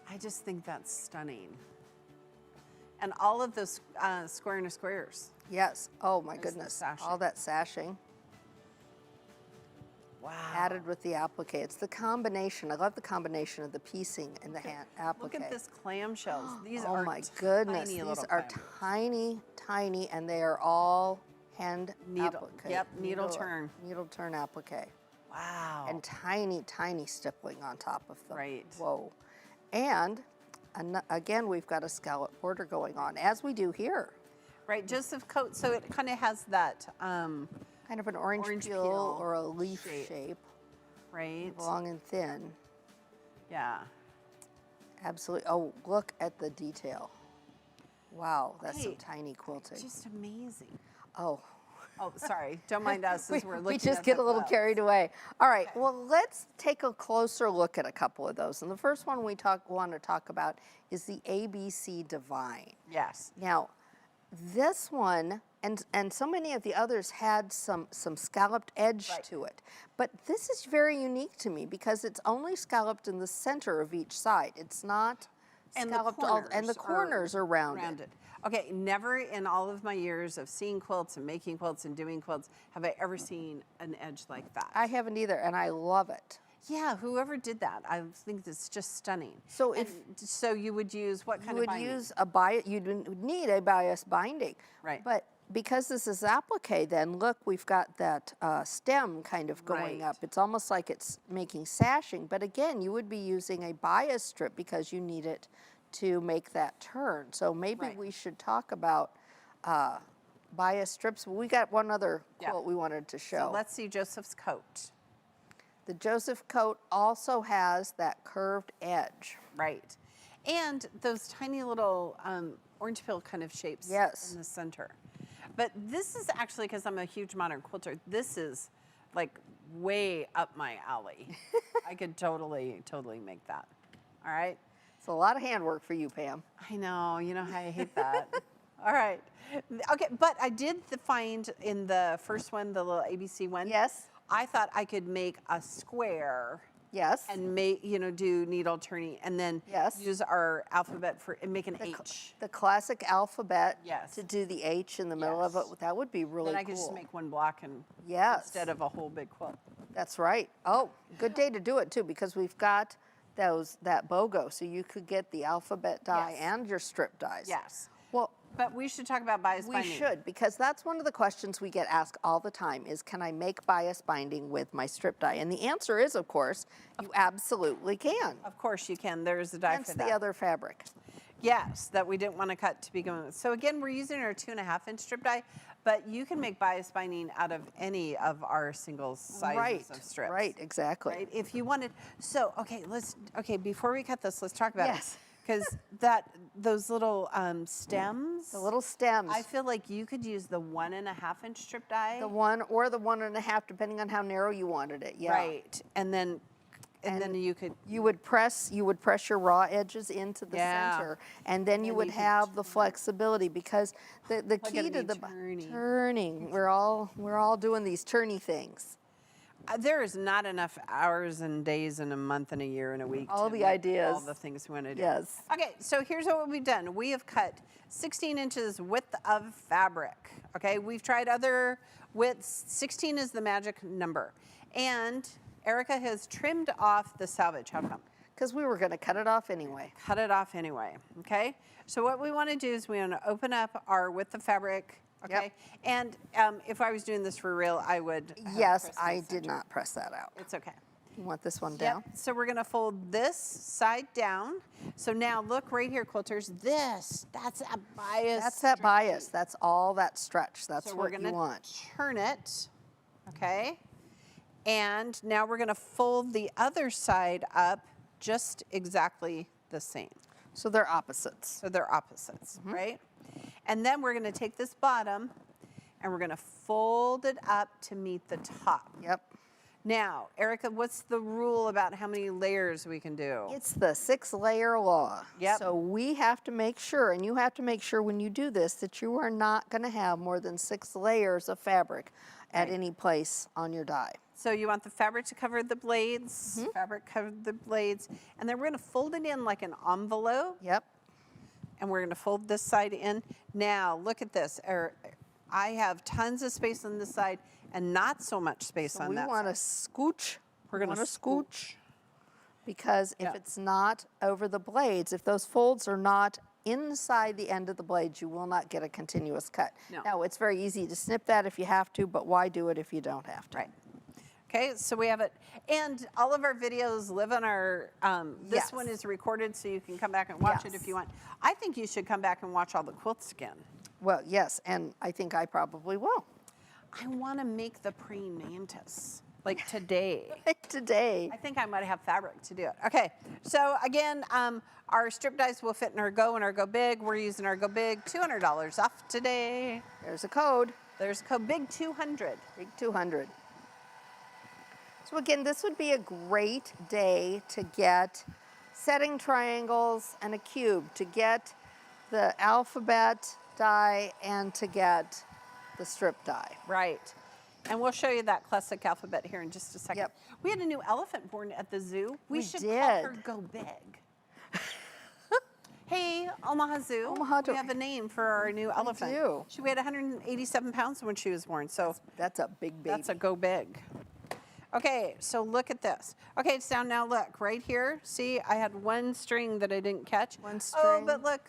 S1: I just think that's stunning. And all of those square inner squares.
S2: Yes. Oh my
S1: There's the
S2: goodness.
S1: sashing.
S2: All that sashing
S1: Wow.
S2: added with the applique. It's the combination. I love the combination of the piecing and the hand applique.
S1: Look at this clamshells. These
S2: Oh
S1: are
S2: my goodness.
S1: tiny
S2: These
S1: little
S2: are
S1: clam.
S2: tiny, tiny, and they are all hand
S1: Needle-
S2: applique.
S1: yep, needle turn.
S2: Needle turn applique.
S1: Wow.
S2: And tiny, tiny stippling on top of them.
S1: Right.
S2: Whoa. And again, we've got a scallop border going on, as we do here.
S1: Right, Joseph Coat. So it kind of has that,
S2: Kind of an orange,
S1: Orange
S2: peel,
S1: peel
S2: or a leaf
S1: shape.
S2: shape,
S1: right?
S2: long and thin.
S1: Yeah.
S2: Absolutely. Oh, look at the detail. Wow, that's some
S1: Okay,
S2: tiny quilting.
S1: Just amazing.
S2: Oh,
S1: Oh, sorry. Don't mind us as we're looking
S2: we just
S1: at
S2: get
S1: the
S2: a little
S1: quilts.
S2: carried away. All right, well, let's take a closer look at a couple of those. And the first one we want to talk about is the ABC Divine.
S1: Yes.
S2: Now, this one and so many of the others had some scalloped edge
S1: Right.
S2: to it. But this is very unique to me because it's only scalloped in the center of each side. It's not
S1: And
S2: scalloped and the
S1: are
S2: corners are rounded.
S1: rounded. Okay, never in all of my years of seeing quilts and making quilts and doing quilts have I ever seen an edge like that.
S2: I haven't either, and I love it.
S1: Yeah, whoever did that, I think it's just stunning.
S2: So
S1: And so you would use what
S2: You
S1: kind
S2: would
S1: of binding?
S2: use a bias. You'd need a bias binding.
S1: Right.
S2: But because this is applique, then look, we've got that stem kind of going
S1: Right.
S2: up. It's almost like it's making sashing. But again, you would be using a bias strip because you need it to make that turn. So maybe
S1: Right.
S2: we should talk about bias strips. We got one other
S1: Yeah.
S2: quilt we wanted to show.
S1: So let's see Joseph's coat.
S2: The Joseph coat also has that curved edge.
S1: Right. And those tiny little orange peel kind of shapes
S2: Yes.
S1: in the center. But this is actually, because I'm a huge modern quilter, this is like way up my alley. I could totally make that. All right.
S2: It's a lot of handwork for you, Pam.
S1: I know, you know how I hate that. All right. Okay, but I did find in the first one, the little ABC one.
S2: Yes.
S1: I thought I could make a square
S2: Yes.
S1: and make, do needle turning, and then
S2: Yes.
S1: use our alphabet and make an H.
S2: The classic alphabet
S1: Yes.
S2: to do the H in the middle of it.
S1: Yes.
S2: That would be really
S1: Then I
S2: cool.
S1: could just make one block and
S2: Yes.
S1: instead of a whole big quilt.
S2: That's right. Oh, good day to do it too, because we've got that BOGO, so you could get the alphabet die
S1: Yes.
S2: and your strip dies.
S1: Yes.
S2: Well,
S1: But we should talk about bias
S2: we
S1: binding.
S2: should, because that's one of the questions we get asked all the time is, can I make bias binding with my strip die? And the answer is, of course, you absolutely can.
S1: Of course you can. There's a die
S2: Hence
S1: for
S2: the
S1: that.
S2: other fabric.
S1: Yes, that we didn't want to cut to begin with. So again, we're using our 2.5-inch strip die, but you can make bias binding out of any of our single sizes of strips.
S2: Right, exactly.
S1: Right? If you wanted, so okay, before we cut this, let's talk about
S2: Yes.
S1: it. Because those little stems,
S2: The little stems.
S1: I feel like you could use the 1.5-inch strip die.
S2: The 1 or the 1.5, depending on how narrow you wanted it. Yeah.
S1: Right, and then you could.
S2: You would press your raw edges into the
S1: Yeah.
S2: center, and then you would
S1: you could
S2: have the flexibility, because the key
S1: at
S2: to
S1: me
S2: the
S1: turning.
S2: We're all doing these turny things.
S1: There is not enough hours and days and a month and a year and a week.
S2: All
S1: to
S2: the
S1: make
S2: ideas.
S1: all the things we want to do.
S2: Yes.
S1: Okay, so here's what we've done. We have cut 16 inches width of fabric. Okay, we've tried other widths. 16 is the magic number, and Erica has trimmed off the salvage. How come?
S2: Because we were going to cut it off anyway.
S1: Cut it off anyway. Okay. So what we want to do is we want to open up our width of fabric. Okay.
S2: Yep.
S1: And if I was doing this for real, I would.
S2: Yes,
S1: press the
S2: I did
S1: center.
S2: not press that out.
S1: It's okay.
S2: You want this one
S1: Yep.
S2: down?
S1: So we're going to fold this side down. So now look right here, quilters. That's a bias.
S2: That's that
S1: straight.
S2: bias. That's all that stretch. That's
S1: So we're
S2: what
S1: going
S2: you
S1: to
S2: want.
S1: turn it. Okay. And now we're going to fold the other side up just exactly the same.
S2: So they're opposites.
S1: So they're opposites,
S2: Mm-hmm.
S1: right? And then we're going to take this bottom and we're going to fold it up to meet the top.
S2: Yep.
S1: Now, Erica, what's the rule about how many layers we can do?
S2: It's the 6-layer law.
S1: Yep.
S2: So we have to make sure, and you have to make sure when you do this, that you are not going to have more than 6 layers of fabric at
S1: Right.
S2: any place on your die.
S1: So you want the fabric to cover the blades,
S2: Mm-hmm.
S1: fabric cover the blades, and then we're going to fold it in like an envelope,
S2: Yep.
S1: and we're going to fold this side in. Now, look at this. I have tons of space on this side and not so much space
S2: So
S1: on
S2: we
S1: that
S2: want to
S1: side.
S2: scooch.
S1: We're going to
S2: scooch. Because if
S1: Yeah.
S2: it's not over the blades, if those folds are not inside the end of the blades, you will not get a continuous cut.
S1: No.
S2: Now, it's very easy to snip that if you have to, but why do it if you don't have to?
S1: Right. Okay, so we have it. And all of our videos live on our, this
S2: Yes.
S1: one is recorded so you can come back and watch it if
S2: Yes.
S1: you want. I think you should come back and watch all the quilts again.
S2: Well, yes, and I think I probably will.
S1: I want to make the praying mantis, like today.
S2: Today.
S1: I think I might have fabric to do it. Okay, so again, our strip dies will fit in our Go and our Go Big. We're using our Go Big, $200 off today.
S2: There's a code,
S1: There's code Big 200.
S2: big 200. So again, this would be a great day to get setting triangles and a cube, to get the alphabet die and to get the strip die.
S1: Right. And we'll show you that classic alphabet here in just a second.
S2: Yep.
S1: We had a new elephant born at the zoo. We should call
S2: did.
S1: her Go Big. Hey, Omaha Zoo.
S2: Omaha
S1: we have a name for our new elephant.
S2: do.
S1: She weighed 187 pounds when she was born, so
S2: That's a big baby.
S1: that's a Go Big. Okay, so look at this. Okay, it's down now. Look, right here. See, I had one string that I didn't catch.
S2: One
S1: Oh,
S2: string.
S1: but look,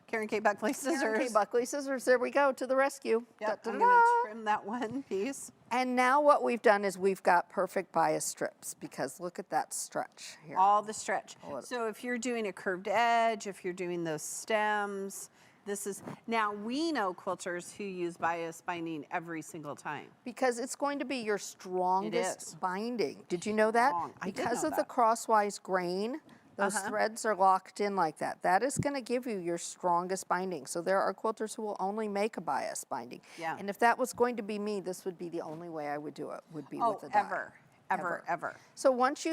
S1: Karen K. Buckley scissors.
S2: Okay, Buckley scissors, there we go, to the rescue.
S1: Yep, I'm
S2: Da-da-da.
S1: going to trim that one piece.
S2: And now what we've done is we've got perfect bias strips, because look at that stretch here.
S1: All the stretch.
S2: Hold it.
S1: So if you're doing a curved edge, if you're doing those stems, this is, now we know quilters who use bias binding every single time.
S2: Because it's going to be your
S1: is.
S2: strongest binding. Did you know that?
S1: Strong. I did
S2: Because
S1: know
S2: of the
S1: that.
S2: crosswise grain, those threads are locked in like that. That is going to give you your strongest binding. So there are quilters who will only make a bias binding.
S1: Yeah.
S2: And if that was going to be me, this would be the only way I would do it, would be
S1: Oh,
S2: with a die.
S1: ever.
S2: So once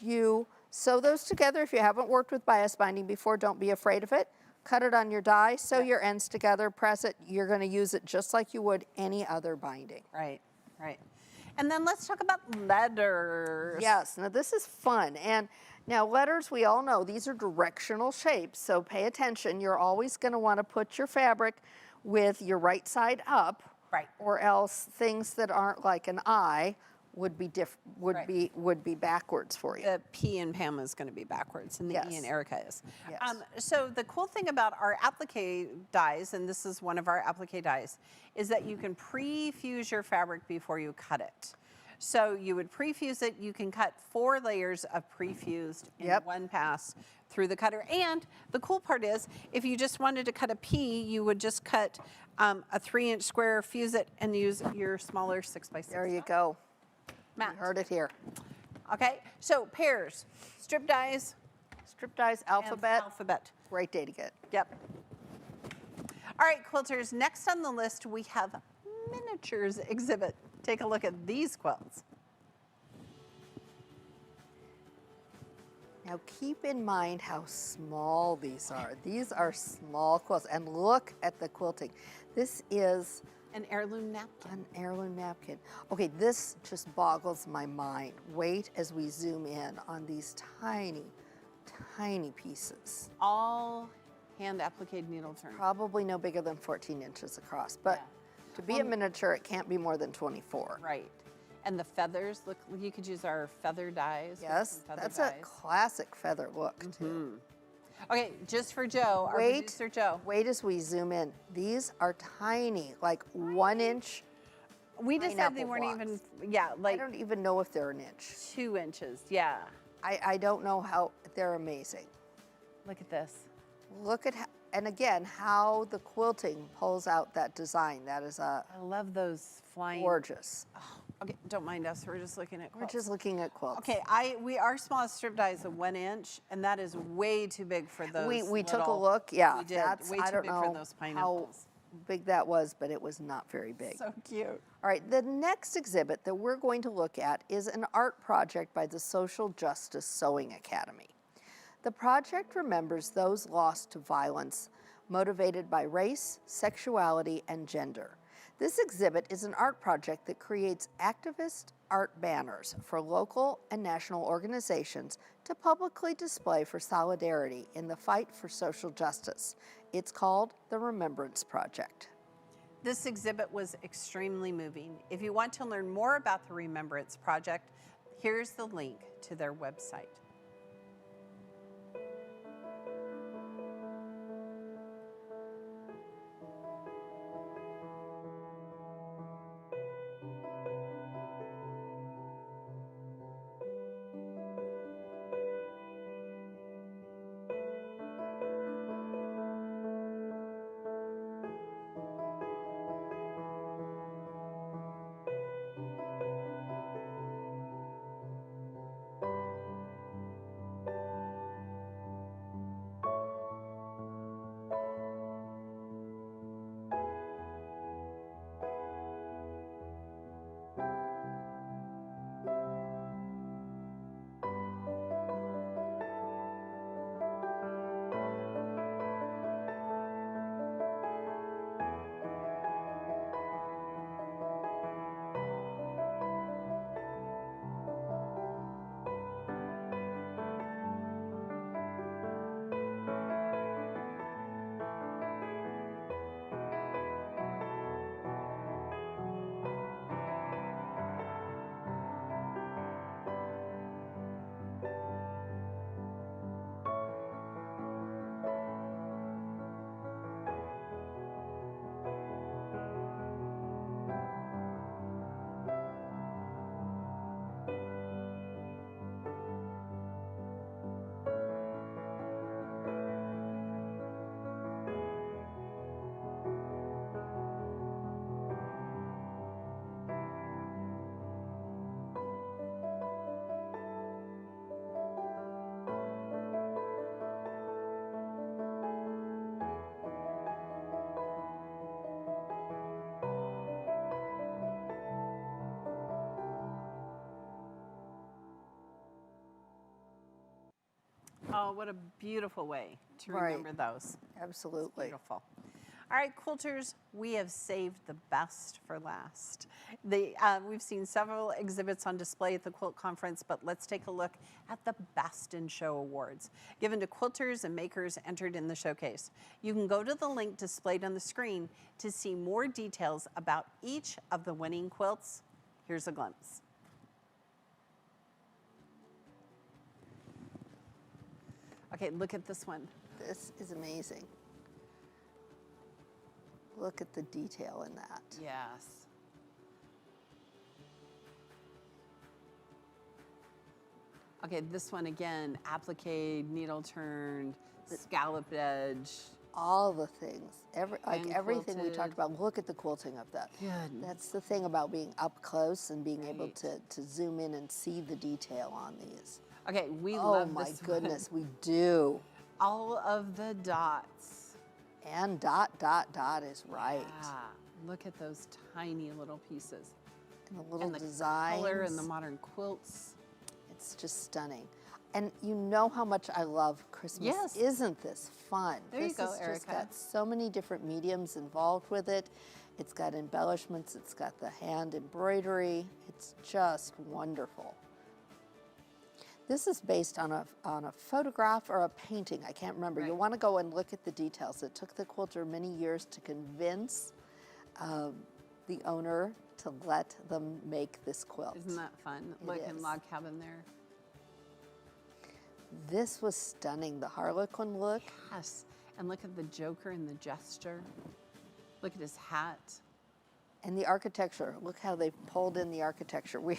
S2: you sew those together, if you haven't worked with bias binding before, don't be afraid of it. Cut it on your die, sew your ends together, press it. You're going to use it just like you would any other binding.
S1: Right, right. And then let's talk about letters.
S2: Yes, now this is fun. And now letters, we all know, these are directional shapes, so pay attention. You're always going to want to put your fabric with your right side up,
S1: Right.
S2: or else things that aren't like an I would be
S1: Right.
S2: would be backwards for you.
S1: The P in Pam is going to be backwards, and the E in
S2: Yes.
S1: Erica is.
S2: Yes.
S1: So the cool thing about our applique dies, and this is one of our applique dies, is that you can pre-fuse your fabric before you cut it. So you would pre-fuse it. You can cut 4 layers of pre-fused in
S2: Yep.
S1: one pass through the cutter. And the cool part is, if you just wanted to cut a P, you would just cut a 3-inch square, fuse it, and use your smaller 6x6.
S2: There you go.
S1: Matt.
S2: You heard it here.
S1: Okay, so pairs, strip dies,
S2: Strip dies,
S1: and
S2: alphabet,
S1: alphabet.
S2: great day to get.
S1: Yep. All right, quilters, next on the list we have miniatures exhibit. Take a look at these quilts.
S2: Now keep in mind how small these are. These are small quilts, and look at the quilting. This is
S1: An heirloom napkin.
S2: an heirloom napkin. Okay, this just boggles my mind. Wait as we zoom in on these tiny, tiny pieces.
S1: All hand appliqued needle turn.
S2: Probably no bigger than 14 inches across, but
S1: Yeah.
S2: to be a miniature, it can't be more than 24.
S1: Right. And the feathers, look, you could use our feather dies. We have
S2: Yes,
S1: some feather
S2: that's
S1: dies.
S2: a classic feather look, too.
S1: Okay, just for Joe, our
S2: Wait.
S1: producer Joe.
S2: Wait as we zoom in. These are tiny, like 1 inch.
S1: We just said they
S2: pineapple
S1: weren't
S2: blocks.
S1: even, yeah,
S2: I
S1: like
S2: don't even know if they're an inch.
S1: 2 inches. Yeah.
S2: I don't know how, they're amazing.
S1: Look at this.
S2: Look at, and again, how the quilting pulls out that design. That is
S1: I love those flying.
S2: gorgeous.
S1: Okay, don't mind us. We're just looking at
S2: We're
S1: quilts.
S2: just looking at quilts.
S1: Okay, our smallest strip die is a 1 inch, and that is way too big for those.
S2: We took a
S1: little-
S2: look, yeah.
S1: We did.
S2: That's,
S1: Way
S2: I
S1: too
S2: don't
S1: big
S2: know
S1: for those
S2: how
S1: pineapples.
S2: big that was, but it was not very big.
S1: So cute.
S2: All right, the next exhibit that we're going to look at is an art project by the Social Justice Sewing Academy. The project remembers those lost to violence motivated by race, sexuality, and gender. This exhibit is an art project that creates activist art banners for local and national organizations to publicly display for solidarity in the fight for social justice. It's called the Remembrance Project.
S1: This exhibit was extremely moving. If you want to learn more about the Remembrance Project, here's the link to their website. Oh, what a beautiful way to
S2: Right.
S1: remember those.
S2: Absolutely.
S1: Beautiful. All right, quilters, we have saved the best for last. We've seen several exhibits on display at the Quilt Conference, but let's take a look at the Best in Show Awards, given to quilters and makers entered in the showcase. You can go to the link displayed on the screen to see more details about each of the winning quilts. Here's a glimpse. Okay, look at this one.
S2: This is amazing. Look at the detail in that.
S1: Yes. Okay, this one again, applique, needle turned, scalloped edge.
S2: All the things, everything we
S1: quilted.
S2: talked about. Look at the quilting of that.
S1: Goodness.
S2: That's the thing about being up close and being able
S1: Right.
S2: to zoom in and see the detail on these.
S1: Okay, we
S2: Oh
S1: love
S2: my
S1: this
S2: goodness,
S1: one.
S2: we do.
S1: All of the dots.
S2: And dot, dot, dot is right.
S1: Yeah, look at those tiny little pieces.
S2: And the little
S1: And the
S2: designs.
S1: color and the modern quilts.
S2: It's just stunning. And you know how much I love Christmas.
S1: Yes.
S2: Isn't this fun?
S1: There you
S2: this
S1: go,
S2: has just
S1: Erica.
S2: got so many different mediums involved with it. It's got embellishments, it's got the hand embroidery. It's just wonderful. This is based on a photograph or a painting, I can't remember.
S1: Right.
S2: You'll want to go and look at the details. It took the quilter many years to convince the owner to let them make this quilt.
S1: Isn't that fun?
S2: It
S1: Look in
S2: is.
S1: log cabin there.
S2: This was stunning, the Harlequin look.
S1: Yes, and look at the Joker and the gesture. Look at his hat.
S2: And the architecture, look how they pulled in the architecture. We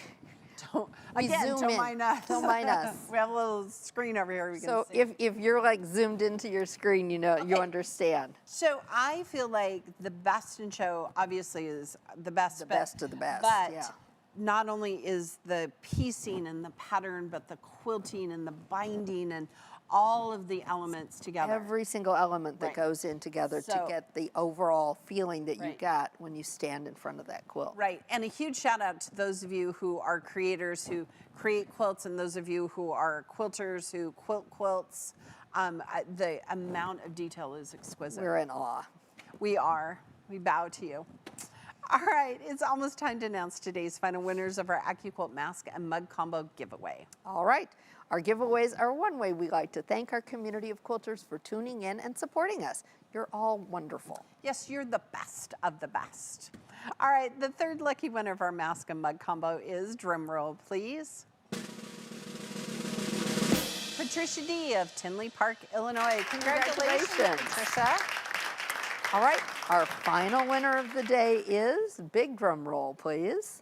S1: Don't,
S2: We
S1: again,
S2: zoom
S1: don't
S2: in.
S1: mind us.
S2: Don't mind us.
S1: We have a little screen over here we can
S2: So
S1: see.
S2: if you're like zoomed into your screen, you know, you
S1: Okay.
S2: understand.
S1: So I feel like the Best in Show obviously is the best.
S2: The best of the best,
S1: But
S2: yeah.
S1: not only is the piecing and the pattern, but the quilting and the binding and all of the elements together.
S2: Every single element that
S1: Right.
S2: goes in together to
S1: So-
S2: get the overall feeling that you
S1: Right.
S2: got when you stand in front of that quilt.
S1: Right, and a huge shout out to those of you who are creators who create quilts and those of you who are quilters who quilt quilts. The amount of detail is exquisite.
S2: We're in awe.
S1: We are. We bow to you. All right, it's almost time to announce today's final winners of our AccuQuilt mask and mug combo giveaway.
S2: All right. Our giveaways are one way we like to thank our community of quilters for tuning in and supporting us. You're all wonderful.
S1: Yes, you're the best of the best. All right, the third lucky winner of our mask and mug combo is, drum roll please, Patricia D. of Tinley Park, Illinois. Congratulations,
S2: Congratulations.
S1: Patricia.
S2: All right. Our final winner of the day is, big drum roll, please,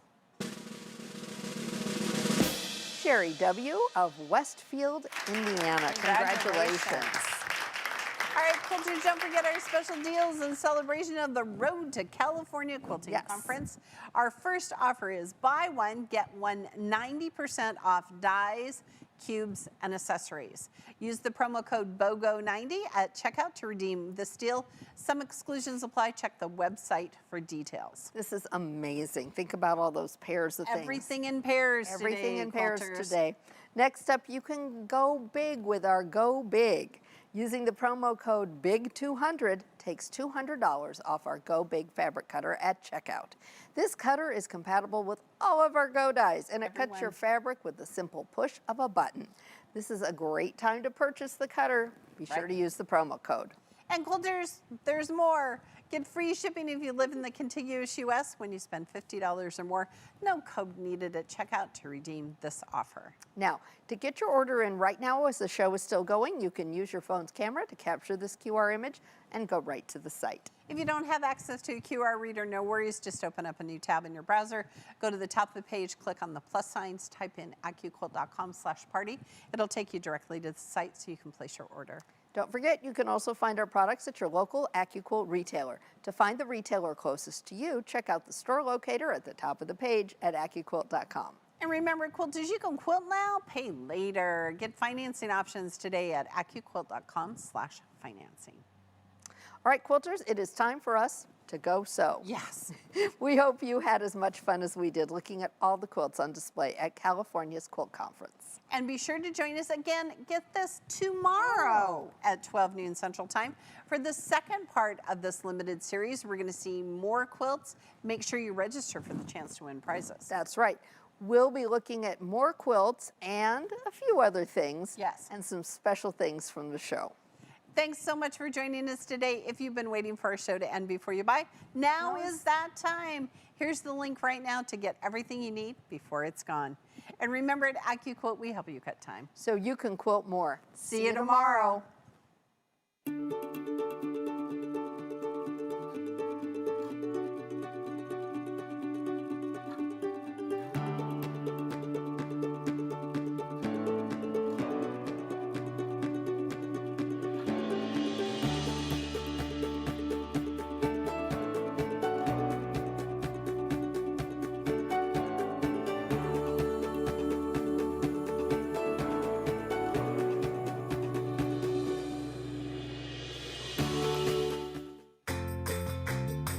S2: Sherry W. of Westfield, Indiana. Congratulations.
S1: All right, quilters, don't forget our special deals in celebration of the Road to California Quilting
S2: Yes.
S1: Conference. Our first offer is buy one, get one 90% off dies, cubes, and accessories. Use the promo code BOGO90 at checkout to redeem this deal. Some exclusions apply. Check the website for details.
S2: This is amazing. Think about all those pairs of things.
S1: Everything in pairs
S2: Everything
S1: today,
S2: in pairs
S1: quilters.
S2: today. Next up, you can go big with our Go Big. Using the promo code BIG200 takes $200 off our Go Big fabric cutter at checkout. This cutter is compatible with all of our Go dies, and it cuts your
S1: Everyone.
S2: fabric with the simple push of a button. This is a great time to purchase the cutter. Be sure
S1: Right.
S2: to use the promo code.
S1: And quilters, there's more. Get free shipping if you live in the contiguous U.S. when you spend $50 or more. No code needed at checkout to redeem this offer.
S2: Now, to get your order in right now as the show is still going, you can use your phone's camera to capture this QR image and go right to the site.
S1: If you don't have access to a QR reader, no worries. Just open up a new tab in your browser. Go to the top of the page, click on the plus signs, type in AccuQuilt.com/party. It'll take you directly to the site so you can place your order.
S2: Don't forget, you can also find our products at your local AccuQuilt retailer. To find the retailer closest to you, check out the store locator at the top of the page at AccuQuilt.com.
S1: And remember, quilters, you can quilt now, pay later. Get financing options today at AccuQuilt.com/financing.
S2: All right, quilters, it is time for us to go sew.
S1: Yes.
S2: We hope you had as much fun as we did looking at all the quilts on display at California's Quilt Conference.
S1: And be sure to join us again, get this, tomorrow at 12 noon Central Time. For the second part of this limited series, we're going to see more quilts. Make sure you register for the chance to win prizes.
S2: That's right. We'll be looking at more quilts and a few other things.
S1: Yes.
S2: And some special things from the show.
S1: Thanks so much for joining us today. If you've been waiting for our show to end before you buy, now is that time. Here's the link right now to get everything you need before it's gone. And remember, at AccuQuilt, we help you cut time.
S2: So you can quilt more.
S1: See you tomorrow.